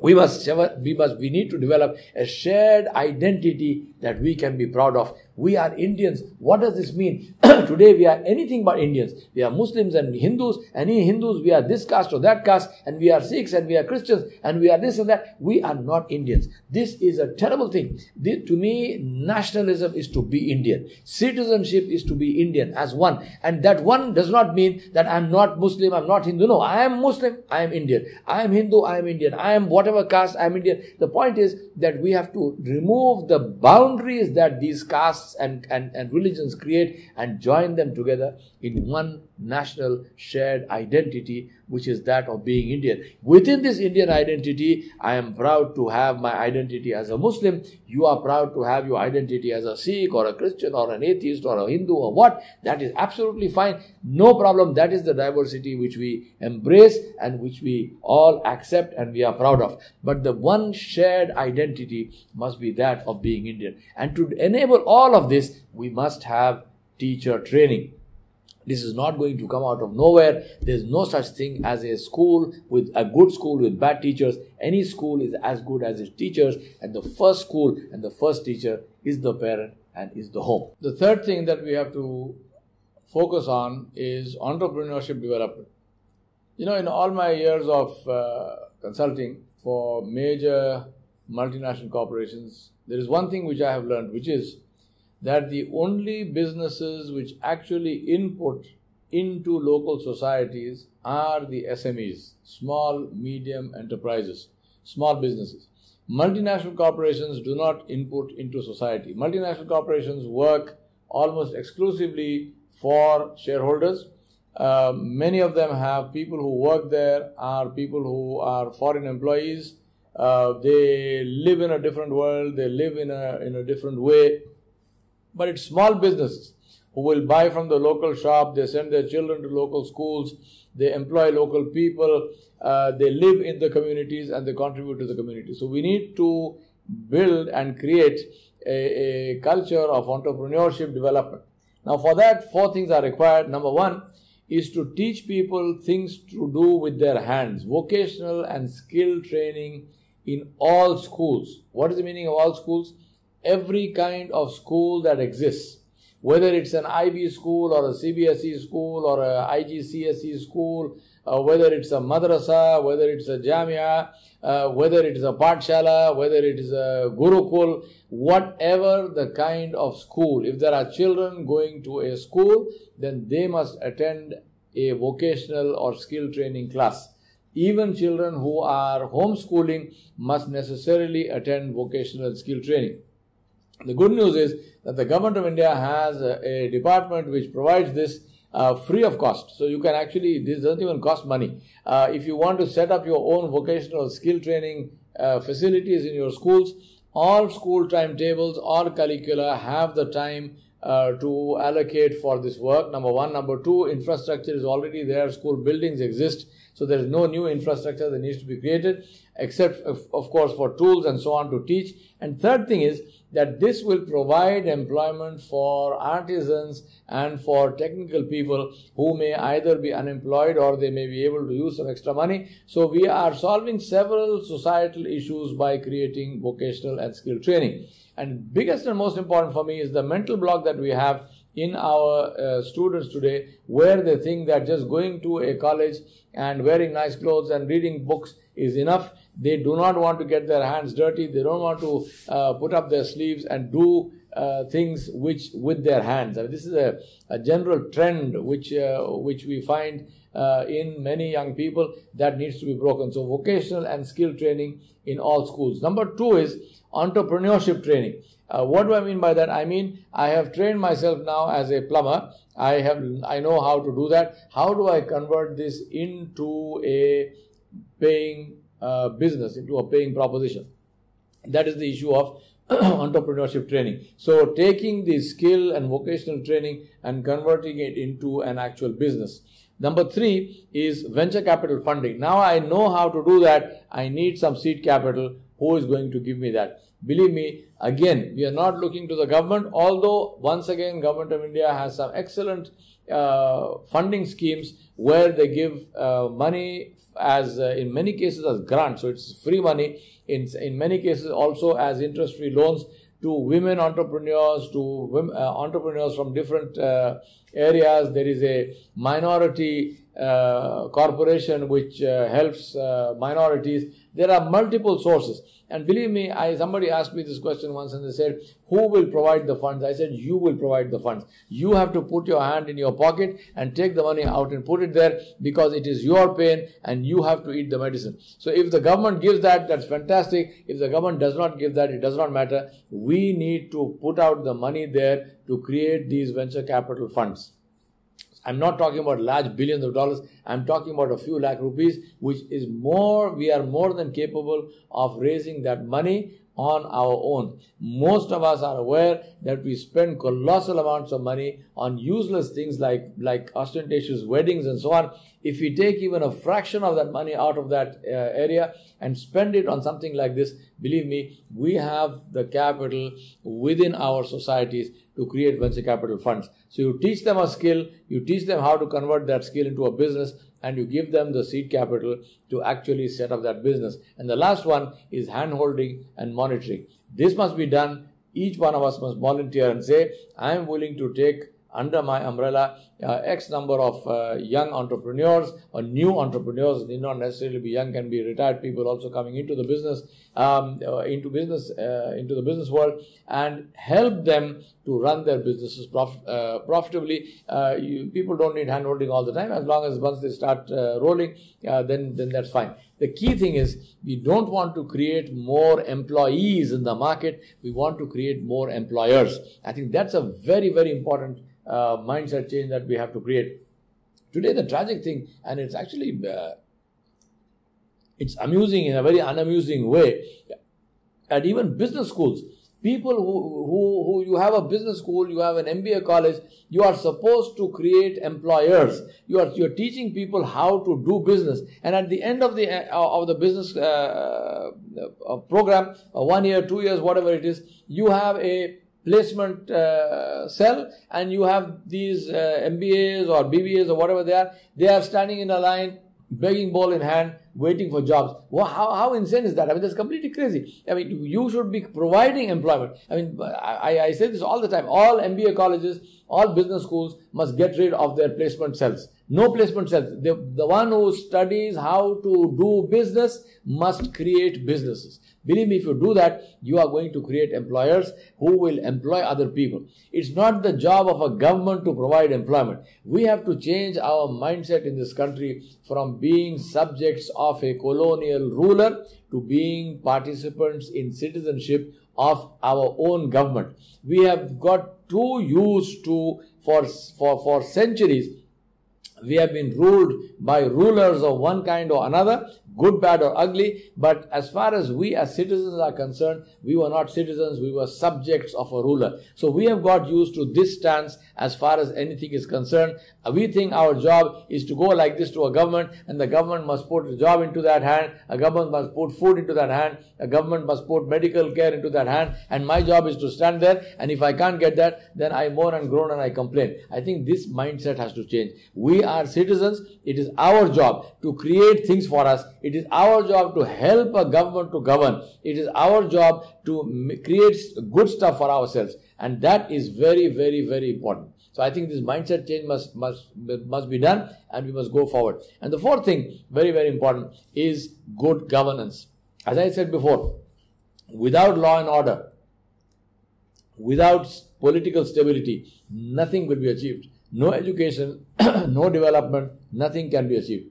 we need to develop a shared identity that we can be proud of. We are Indians. What does this mean? Today we are anything but Indians. We are Muslims and Hindus, and in Hindus we are this caste or that caste, and we are Sikhs and we are Christians and we are this and that. We are not Indians. This is a terrible thing. To me, nationalism is to be Indian. Citizenship is to be Indian as one. And that one does not mean that I am not Muslim, I am not Hindu. No, I am Muslim, I am Indian. I am Hindu, I am Indian. I am whatever caste, I am Indian. The point is that we have to remove the boundaries that these castes and religions create and join them together in one national shared identity, which is that of being Indian. Within this Indian identity, I am proud to have my identity as a Muslim. You are proud to have your identity as a Sikh or a Christian or an atheist or a Hindu or what. That is absolutely fine. No problem. That is the diversity which we embrace and which we all accept and we are proud of. But the one shared identity must be that of being Indian. And to enable all of this, we must have teacher training. This is not going to come out of nowhere. There is no such thing as a school with a good school with bad teachers. Any school is as good as its teachers, and the first school and the first teacher is the parent and is the home. The third thing that we have to focus on is entrepreneurship development. You know, in all my years of consulting for major multinational corporations, there is one thing which I have learned, which is that the only businesses which actually input into local societies are the SMEs, small, medium enterprises, small businesses. Multinational corporations do not input into society. Multinational corporations work almost exclusively for shareholders. Many of them have people who work there, are people who are foreign employees. They live in a different world, they live in a different way. But it's small businesses who will buy from the local shop, they send their children to local schools, they employ local people, they live in the communities and they contribute to the community. So we need to build and create a culture of entrepreneurship development. Now for that, 4 things are required. Number 1 is to teach people things to do with their hands, vocational and skill training in all schools. What is the meaning of all schools? Every kind of school that exists, whether it's an IB school or a CBSE school or a IGCSE school, whether it's a madrasa, whether it's a jamia, whether it is a pathshala, whether it is a gurukul, whatever the kind of school. If there are children going to a school, then they must attend a vocational or skill training class. Even children who are homeschooling must necessarily attend vocational and skill training. The good news is that the government of India has a department which provides this free of cost. So you can actually, this doesn't even cost money. If you want to set up your own vocational skill training facilities in your schools, all school timetables or curricula have the time to allocate for this work. Number 1. Number 2, infrastructure is already there. School buildings exist. So there is no new infrastructure that needs to be created, except of course for tools and so on to teach. And third thing is that this will provide employment for artisans and for technical people who may either be unemployed or they may be able to use some extra money. So we are solving several societal issues by creating vocational and skill training. And biggest and most important for me is the mental block that we have in our students today, where they think that just going to a college and wearing nice clothes and reading books is enough. They do not want to get their hands dirty. They don't want to put up their sleeves and do things with their hands. And this is a general trend which we find in many young people that needs to be broken. So vocational and skill training in all schools. Number 2 is entrepreneurship training. What do I mean by that? I mean, I have trained myself now as a plumber. I know how to do that. How do I convert this into a paying business, into a paying proposition? That is the issue of entrepreneurship training. So taking the skill and vocational training and converting it into an actual business. Number 3 is venture capital funding. Now I know how to do that. I need some seed capital. Who is going to give me that? Believe me, again, we are not looking to the government, although once again, Government of India has some excellent funding schemes where they give money as in many cases as grants. So it's free money. In many cases also as interest-free loans to women entrepreneurs, to entrepreneurs from different areas. There is a minority corporation which helps minorities. There are multiple sources. And believe me, somebody asked me this question once and they said, who will provide the funds? I said, you will provide the funds. You have to put your hand in your pocket and take the money out and put it there, because it is your pain and you have to eat the medicine. So if the government gives that, that's fantastic. If the government does not give that, it does not matter. We need to put out the money there to create these venture capital funds. I'm not talking about large billions of dollars. I'm talking about a few lakh rupees, which is more, we are more than capable of raising that money on our own. Most of us are aware that we spend colossal amounts of money on useless things like ostentatious weddings and so on. If we take even a fraction of that money out of that area and spend it on something like this, believe me, we have the capital within our societies to create venture capital funds. So you teach them a skill, you teach them how to convert that skill into a business, and you give them the seed capital to actually set up that business. And the last one is hand-holding and monitoring. This must be done. Each one of us must volunteer and say, I am willing to take under my umbrella X number of young entrepreneurs or new entrepreneurs. Need not necessarily be young, can be retired people also coming into the business, into the business world, and help them to run their businesses profitably. People don't need hand-holding all the time. As long as once they start rolling, then that's fine. The key thing is, we don't want to create more employees in the market. We want to create more employers. I think that's a very, very important mindset change that we have to create. Today, the tragic thing, and it's actually it's amusing in a very unamusing way, at even business schools, people who you have a business school, you have an MBA college, you are supposed to create employers. You're teaching people how to do business, and at the end of the business program, 1 year, 2 years, whatever it is, you have a placement cell, and you have these MBAs or BBAs or whatever they are standing in a line, begging bowl in hand, waiting for jobs. Well, how insane is that? I mean, that's completely crazy. I mean, you should be providing employment. I mean, I say this all the time. All MBA colleges, all business schools must get rid of their placement cells. No placement cells. The one who studies how to do business must create businesses. Believe me, if you do that, you are going to create employers who will employ other people. It's not the job of a government to provide employment. We have to change our mindset in this country from being subjects of a colonial ruler to being participants in citizenship of our own government. We have got too used to, for centuries, we have been ruled by rulers of one kind or another, good, bad or ugly. But as far as we as citizens are concerned, we were not citizens, we were subjects of a ruler. So we have got used to this stance as far as anything is concerned. We think our job is to go like this to a government, and the government must put a job into that hand, a government must put food into that hand, a government must put medical care into that hand, and my job is to stand there, and if I can't get that, then I moan and groan and I complain. I think this mindset has to change. We are citizens. It is our job to create things for us. It is our job to help a government to govern. It is our job to create good stuff for ourselves, and that is very, very, very important. So I think this mindset change must be done, and we must go forward. And the fourth thing, very, very important, is good governance. As I said before, without law and order, without political stability, nothing will be achieved. No education, no development, nothing can be achieved.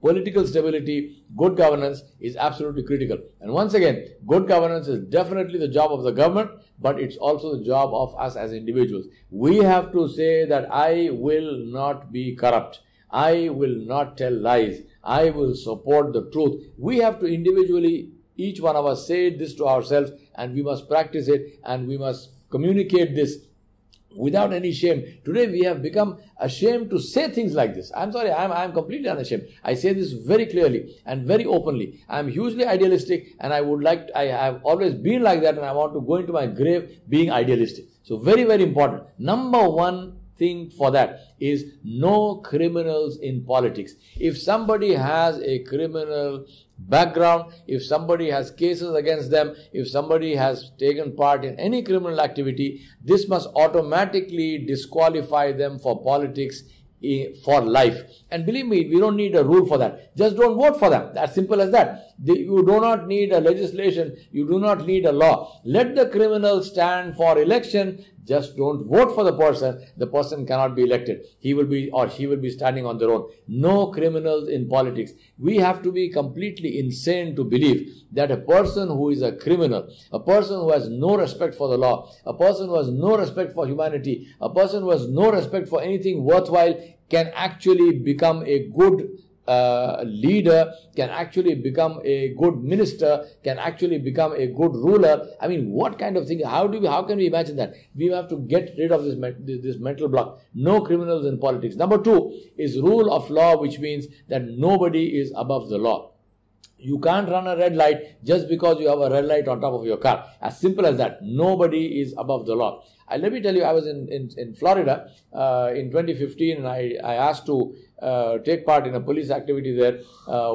Political stability, good governance is absolutely critical. And once again, good governance is definitely the job of the government, but it's also the job of us as individuals. We have to say that I will not be corrupt. I will not tell lies. I will support the truth. We have to individually, each one of us, say this to ourselves, and we must practice it, and we must communicate this without any shame. Today we have become ashamed to say things like this. I'm sorry, I'm completely unashamed. I say this very clearly and very openly. I'm hugely idealistic, and I have always been like that, and I want to go into my grave being idealistic. So very, very important. Number one thing for that is no criminals in politics. If somebody has a criminal background, if somebody has cases against them, if somebody has taken part in any criminal activity, this must automatically disqualify them for politics for life. And believe me, we don't need a rule for that. Just don't vote for them. As simple as that. You do not need a legislation. You do not need a law. Let the criminals stand for election. Just don't vote for the person. The person cannot be elected. He will be or she will be standing on their own. No criminals in politics. We have to be completely insane to believe that a person who is a criminal, a person who has no respect for the law, a person who has no respect for humanity, a person who has no respect for anything worthwhile can actually become a good leader, can actually become a good minister, can actually become a good ruler. I mean, what kind of thing? How can we imagine that? We have to get rid of this mental block. No criminals in politics. Number 2 is rule of law, which means that nobody is above the law. You can't run a red light just because you have a red light on top of your car. As simple as that. Nobody is above the law. Let me tell you, I was in Florida in 2015, and I asked to take part in a police activity there,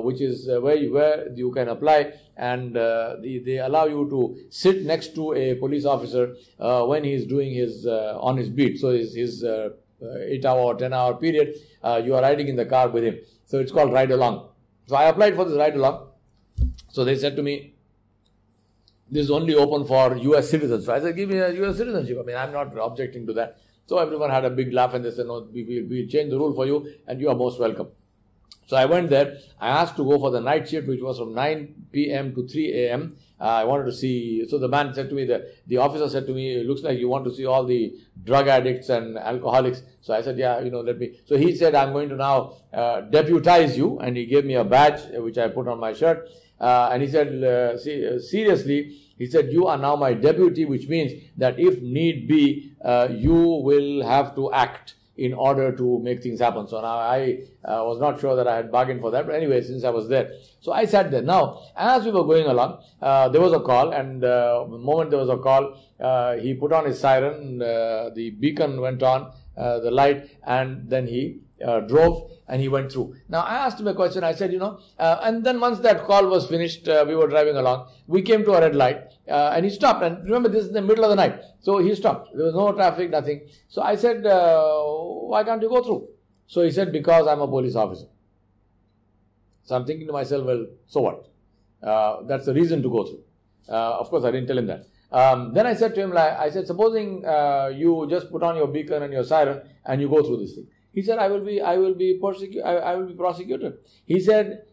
which is where you can apply, and they allow you to sit next to a police officer when he is doing his on his beat. So his 8-hour or 10-hour period, you are riding in the car with him. So it's called ride along. So I applied for this ride along. So they said to me, this is only open for US citizens. So I said, give me a US citizenship. I mean, I'm not objecting to that. So everyone had a big laugh and they said, no, we'll change the rule for you and you are most welcome. So I went there. I asked to go for the night shift, which was from 9 p.m. to 3 a.m. I wanted to see, so the man said to me, the officer said to me, it looks like you want to see all the drug addicts and alcoholics. So I said, yeah, let me. So he said, I'm going to now deputize you. And he gave me a badge, which I put on my shirt. And he said, seriously, he said, you are now my deputy, which means that if need be, you will have to act in order to make things happen. So now I was not sure that I had bargained for that. But anyway, since I was there. So I sat there. Now, as we were going along, there was a call. And the moment there was a call, he put on his siren. The beacon went on, the light, and then he drove and he went through. Now, I asked him a question. I said, and then once that call was finished, we were driving along. We came to a red light and he stopped. And remember, this is in the middle of the night. So he stopped. There was no traffic, nothing. So I said, why can't you go through? So he said, because I'm a police officer. So I'm thinking to myself, well, so what? That's the reason to go through. Of course, I didn't tell him that. Then I said to him, I said, supposing you just put on your beacon and your siren and you go through this thing. He said, I will be prosecuted. He said,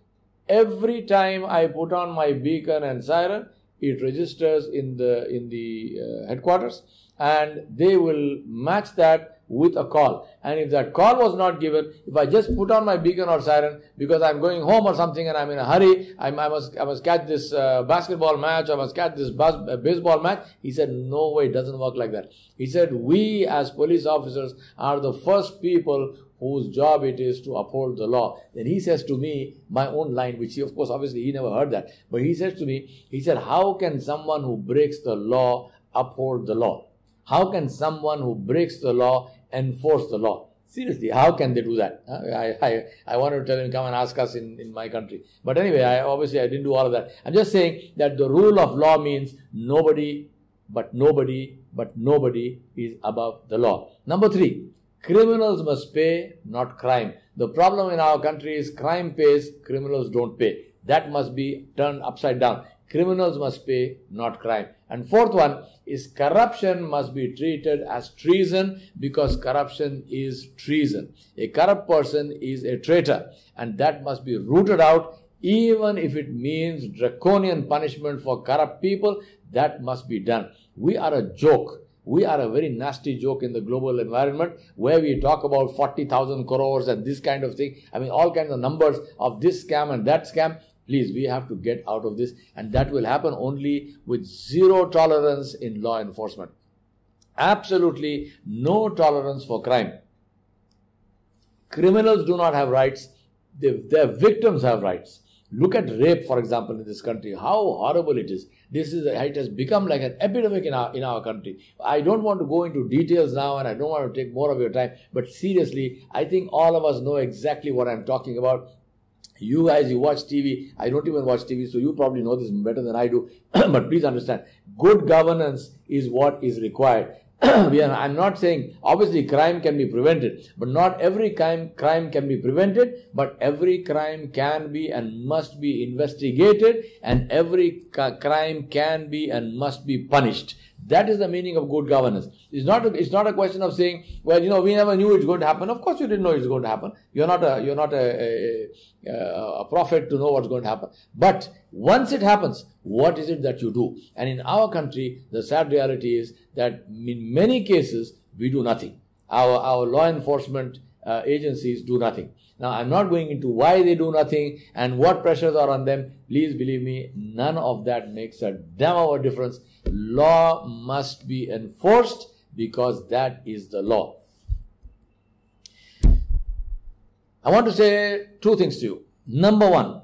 every time I put on my beacon and siren, it registers in the headquarters, and they will match that with a call. And if that call was not given, if I just put on my beacon or siren because I'm going home or something and I'm in a hurry, I must catch this basketball match, I must catch this baseball match. He said, no way, it doesn't work like that. He said, we as police officers are the first people whose job it is to uphold the law. Then he says to me, my own line, which he, of course, obviously he never heard that, but he says to me, he said, how can someone who breaks the law uphold the law? How can someone who breaks the law enforce the law? Seriously, how can they do that? I want to tell him, come and ask us in my country. But anyway, obviously I didn't do all of that. I'm just saying that the rule of law means nobody is above the law. Number 3, criminals must pay, not crime. The problem in our country is crime pays, criminals don't pay. That must be turned upside down. Criminals must pay, not crime. And 4th one is corruption must be treated as treason, because corruption is treason. A corrupt person is a traitor, and that must be rooted out. Even if it means draconian punishment for corrupt people, that must be done. We are a joke. We are a very nasty joke in the global environment, where we talk about 40,000 crores and this kind of thing. I mean, all kinds of numbers of this scam and that scam. Please, we have to get out of this, and that will happen only with zero tolerance in law enforcement. Absolutely no tolerance for crime. Criminals do not have rights. Their victims have rights. Look at rape, for example, in this country. How horrible it is. It has become like an epidemic in our country. I don't want to go into details now, and I don't want to take more of your time. But seriously, I think all of us know exactly what I'm talking about. You guys, you watch TV. I don't even watch TV, so you probably know this better than I do. But please understand, good governance is what is required. I'm not saying, obviously crime can be prevented, but not every crime can be prevented, but every crime can be and must be investigated, and every crime can be and must be punished. That is the meaning of good governance. It's not a question of saying, well, we never knew it's going to happen. Of course you didn't know it's going to happen. You're not a prophet to know what's going to happen. But once it happens, what is it that you do? And in our country, the sad reality is that in many cases, we do nothing. Our law enforcement agencies do nothing. Now, I'm not going into why they do nothing and what pressures are on them. Please believe me, none of that makes a damn of a difference. Law must be enforced because that is the law. I want to say two things to you. Number one,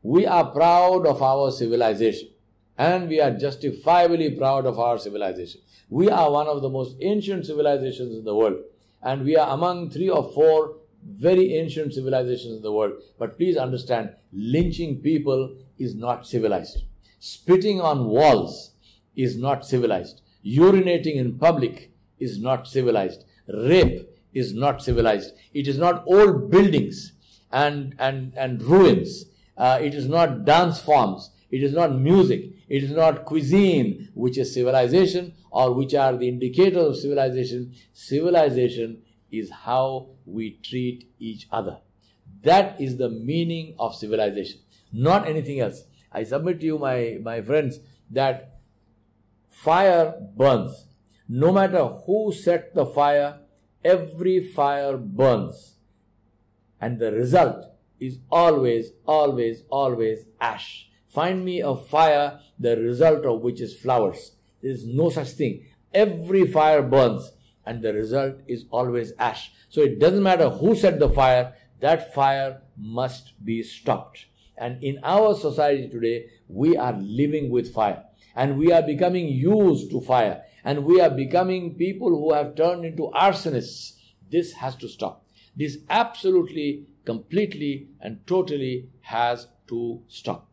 we are proud of our civilization, and we are justifiably proud of our civilization. We are one of the most ancient civilizations in the world, and we are among 3 or 4 very ancient civilizations in the world. But please understand, lynching people is not civilized. Spitting on walls is not civilized. Urinating in public is not civilized. Rape is not civilized. It is not old buildings and ruins. It is not dance forms. It is not music. It is not cuisine, which is civilization or which are the indicators of civilization. Civilization is how we treat each other. That is the meaning of civilization, not anything else. I submit to you, my friends, that fire burns. No matter who set the fire, every fire burns. And the result is always, always, always ash. Find me a fire, the result of which is flowers. There is no such thing. Every fire burns, and the result is always ash. So it doesn't matter who set the fire, that fire must be stopped. And in our society today, we are living with fire, and we are becoming used to fire, and we are becoming people who have turned into arsonists. This has to stop. This absolutely, completely, and totally has to stop.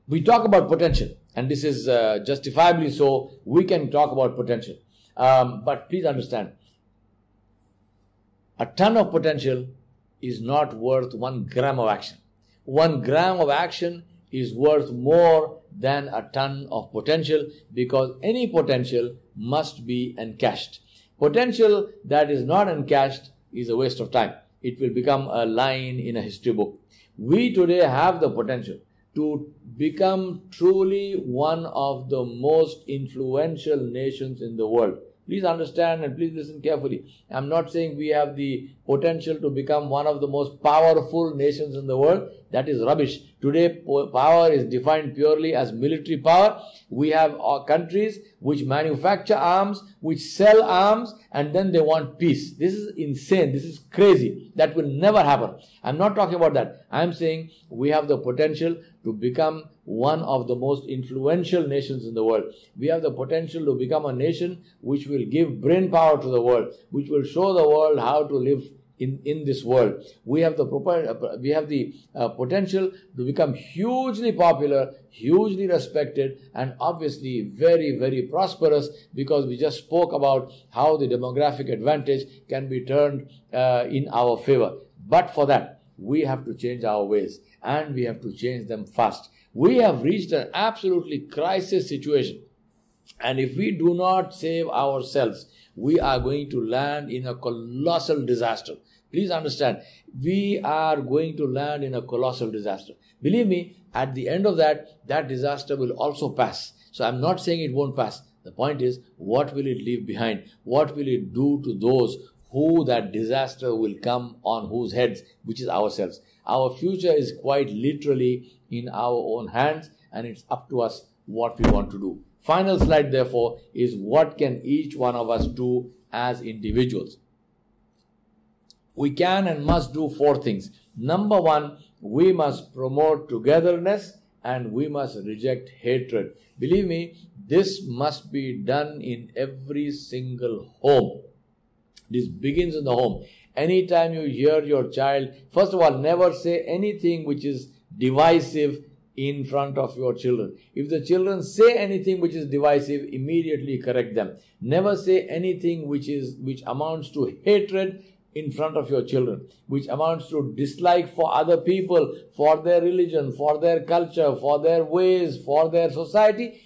We talk about potential, and this is justifiably so. We can talk about potential. But please understand, a ton of potential is not worth 1 gram of action. 1 gram of action is worth more than a ton of potential, because any potential must be encashed. Potential that is not encashed is a waste of time. It will become a line in a history book. We today have the potential to become truly one of the most influential nations in the world. Please understand and please listen carefully. I'm not saying we have the potential to become one of the most powerful nations in the world. That is rubbish. Today, power is defined purely as military power. We have countries which manufacture arms, which sell arms, and then they want peace. This is insane. This is crazy. That will never happen. I'm not talking about that. I'm saying we have the potential to become one of the most influential nations in the world. We have the potential to become a nation which will give brain power to the world, which will show the world how to live in this world. We have the potential to become hugely popular, hugely respected, and obviously very, very prosperous, because we just spoke about how the demographic advantage can be turned in our favor. But for that, we have to change our ways, and we have to change them fast. We have reached an absolutely crisis situation, and if we do not save ourselves, we are going to land in a colossal disaster. Please understand, we are going to land in a colossal disaster. Believe me, at the end of that disaster will also pass. So I'm not saying it won't pass. The point is, what will it leave behind? What will it do to those who that disaster will come on whose heads, which is ourselves? Our future is quite literally in our own hands, and it's up to us what we want to do. Final slide, therefore, is what can each one of us do as individuals? We can and must do 4 things. Number 1, we must promote togetherness and we must reject hatred. Believe me, this must be done in every single home. This begins in the home. Anytime you hear your child, first of all, never say anything which is divisive in front of your children. If the children say anything which is divisive, immediately correct them. Never say anything which amounts to hatred in front of your children, which amounts to dislike for other people, for their religion, for their culture, for their ways, for their society.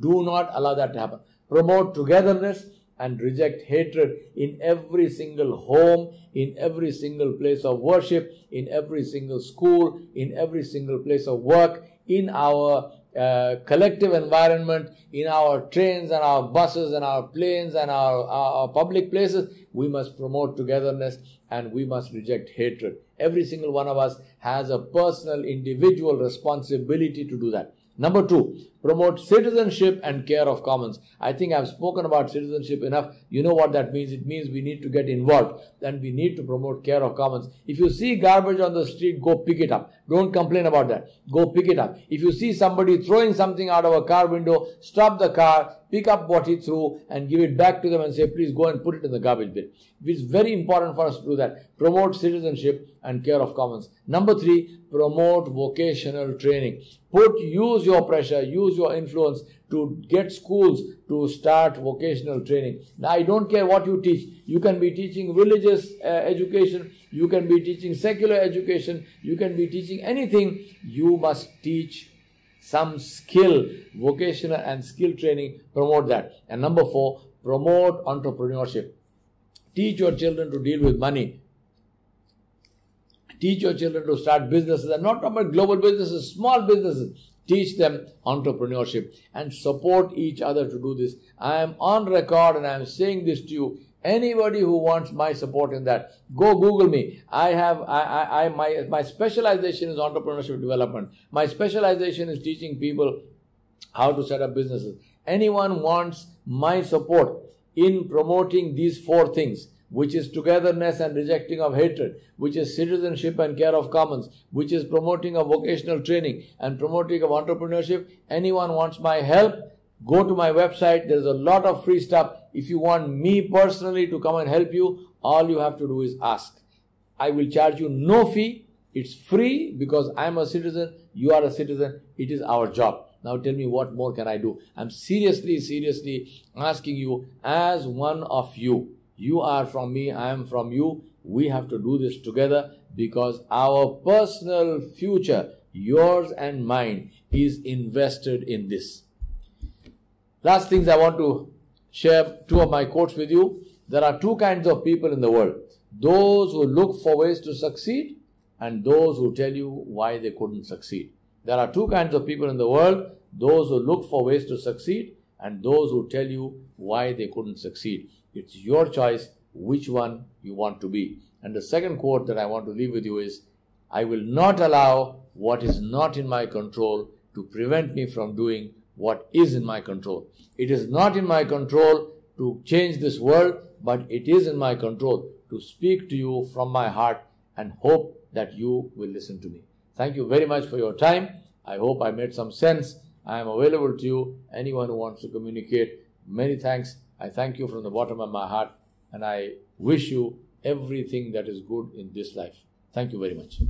Do not allow that to happen. Promote togetherness and reject hatred in every single home, in every single place of worship, in every single school, in every single place of work, in our collective environment, in our trains and our buses and our planes and our public places. We must promote togetherness and we must reject hatred. Every single one of us has a personal, individual responsibility to do that. Number 2, promote citizenship and care of commons. I think I've spoken about citizenship enough. You know what that means. It means we need to get involved and we need to promote care of commons. If you see garbage on the street, go pick it up. Don't complain about that. Go pick it up. If you see somebody throwing something out of a car window, stop the car, pick up what he threw and give it back to them and say, please go and put it in the garbage bin. It's very important for us to do that. Promote citizenship and care of commons. Number 3, promote vocational training. Use your pressure, use your influence to get schools to start vocational training. Now, I don't care what you teach. You can be teaching religious education. You can be teaching secular education. You can be teaching anything. You must teach some skill, vocational and skill training. Promote that. And number 4, promote entrepreneurship. Teach your children to deal with money. Teach your children to start businesses, and not about global businesses, small businesses. Teach them entrepreneurship and support each other to do this. I am on record and I am saying this to you. Anybody who wants my support in that, go Google me. My specialization is entrepreneurship development. My specialization is teaching people how to set up businesses. Anyone wants my support in promoting these 4 things, which is togetherness and rejecting of hatred, which is citizenship and care of commons, which is promoting of vocational training and promoting of entrepreneurship. Anyone wants my help, go to my website. There's a lot of free stuff. If you want me personally to come and help you, all you have to do is ask. I will charge you no fee. It's free because I'm a citizen, you are a citizen. It is our job. Now tell me, what more can I do? I'm seriously asking you as one of you. You are from me, I am from you. We have to do this together because our personal future, yours and mine, is invested in this. Last things I want to share 2 of my quotes with you. There are 2 kinds of people in the world. Those who look for ways to succeed and those who tell you why they couldn't succeed. There are 2 kinds of people in the world. Those who look for ways to succeed and those who tell you why they couldn't succeed. It's your choice which one you want to be. And the second quote that I want to leave with you is, I will not allow what is not in my control to prevent me from doing what is in my control. It is not in my control to change this world, but it is in my control to speak to you from my heart and hope that you will listen to me. Thank you very much for your time. I hope I made some sense. I am available to you. Anyone who wants to communicate, many thanks. I thank you from the bottom of my heart and I wish you everything that is good in this life. Thank you very much.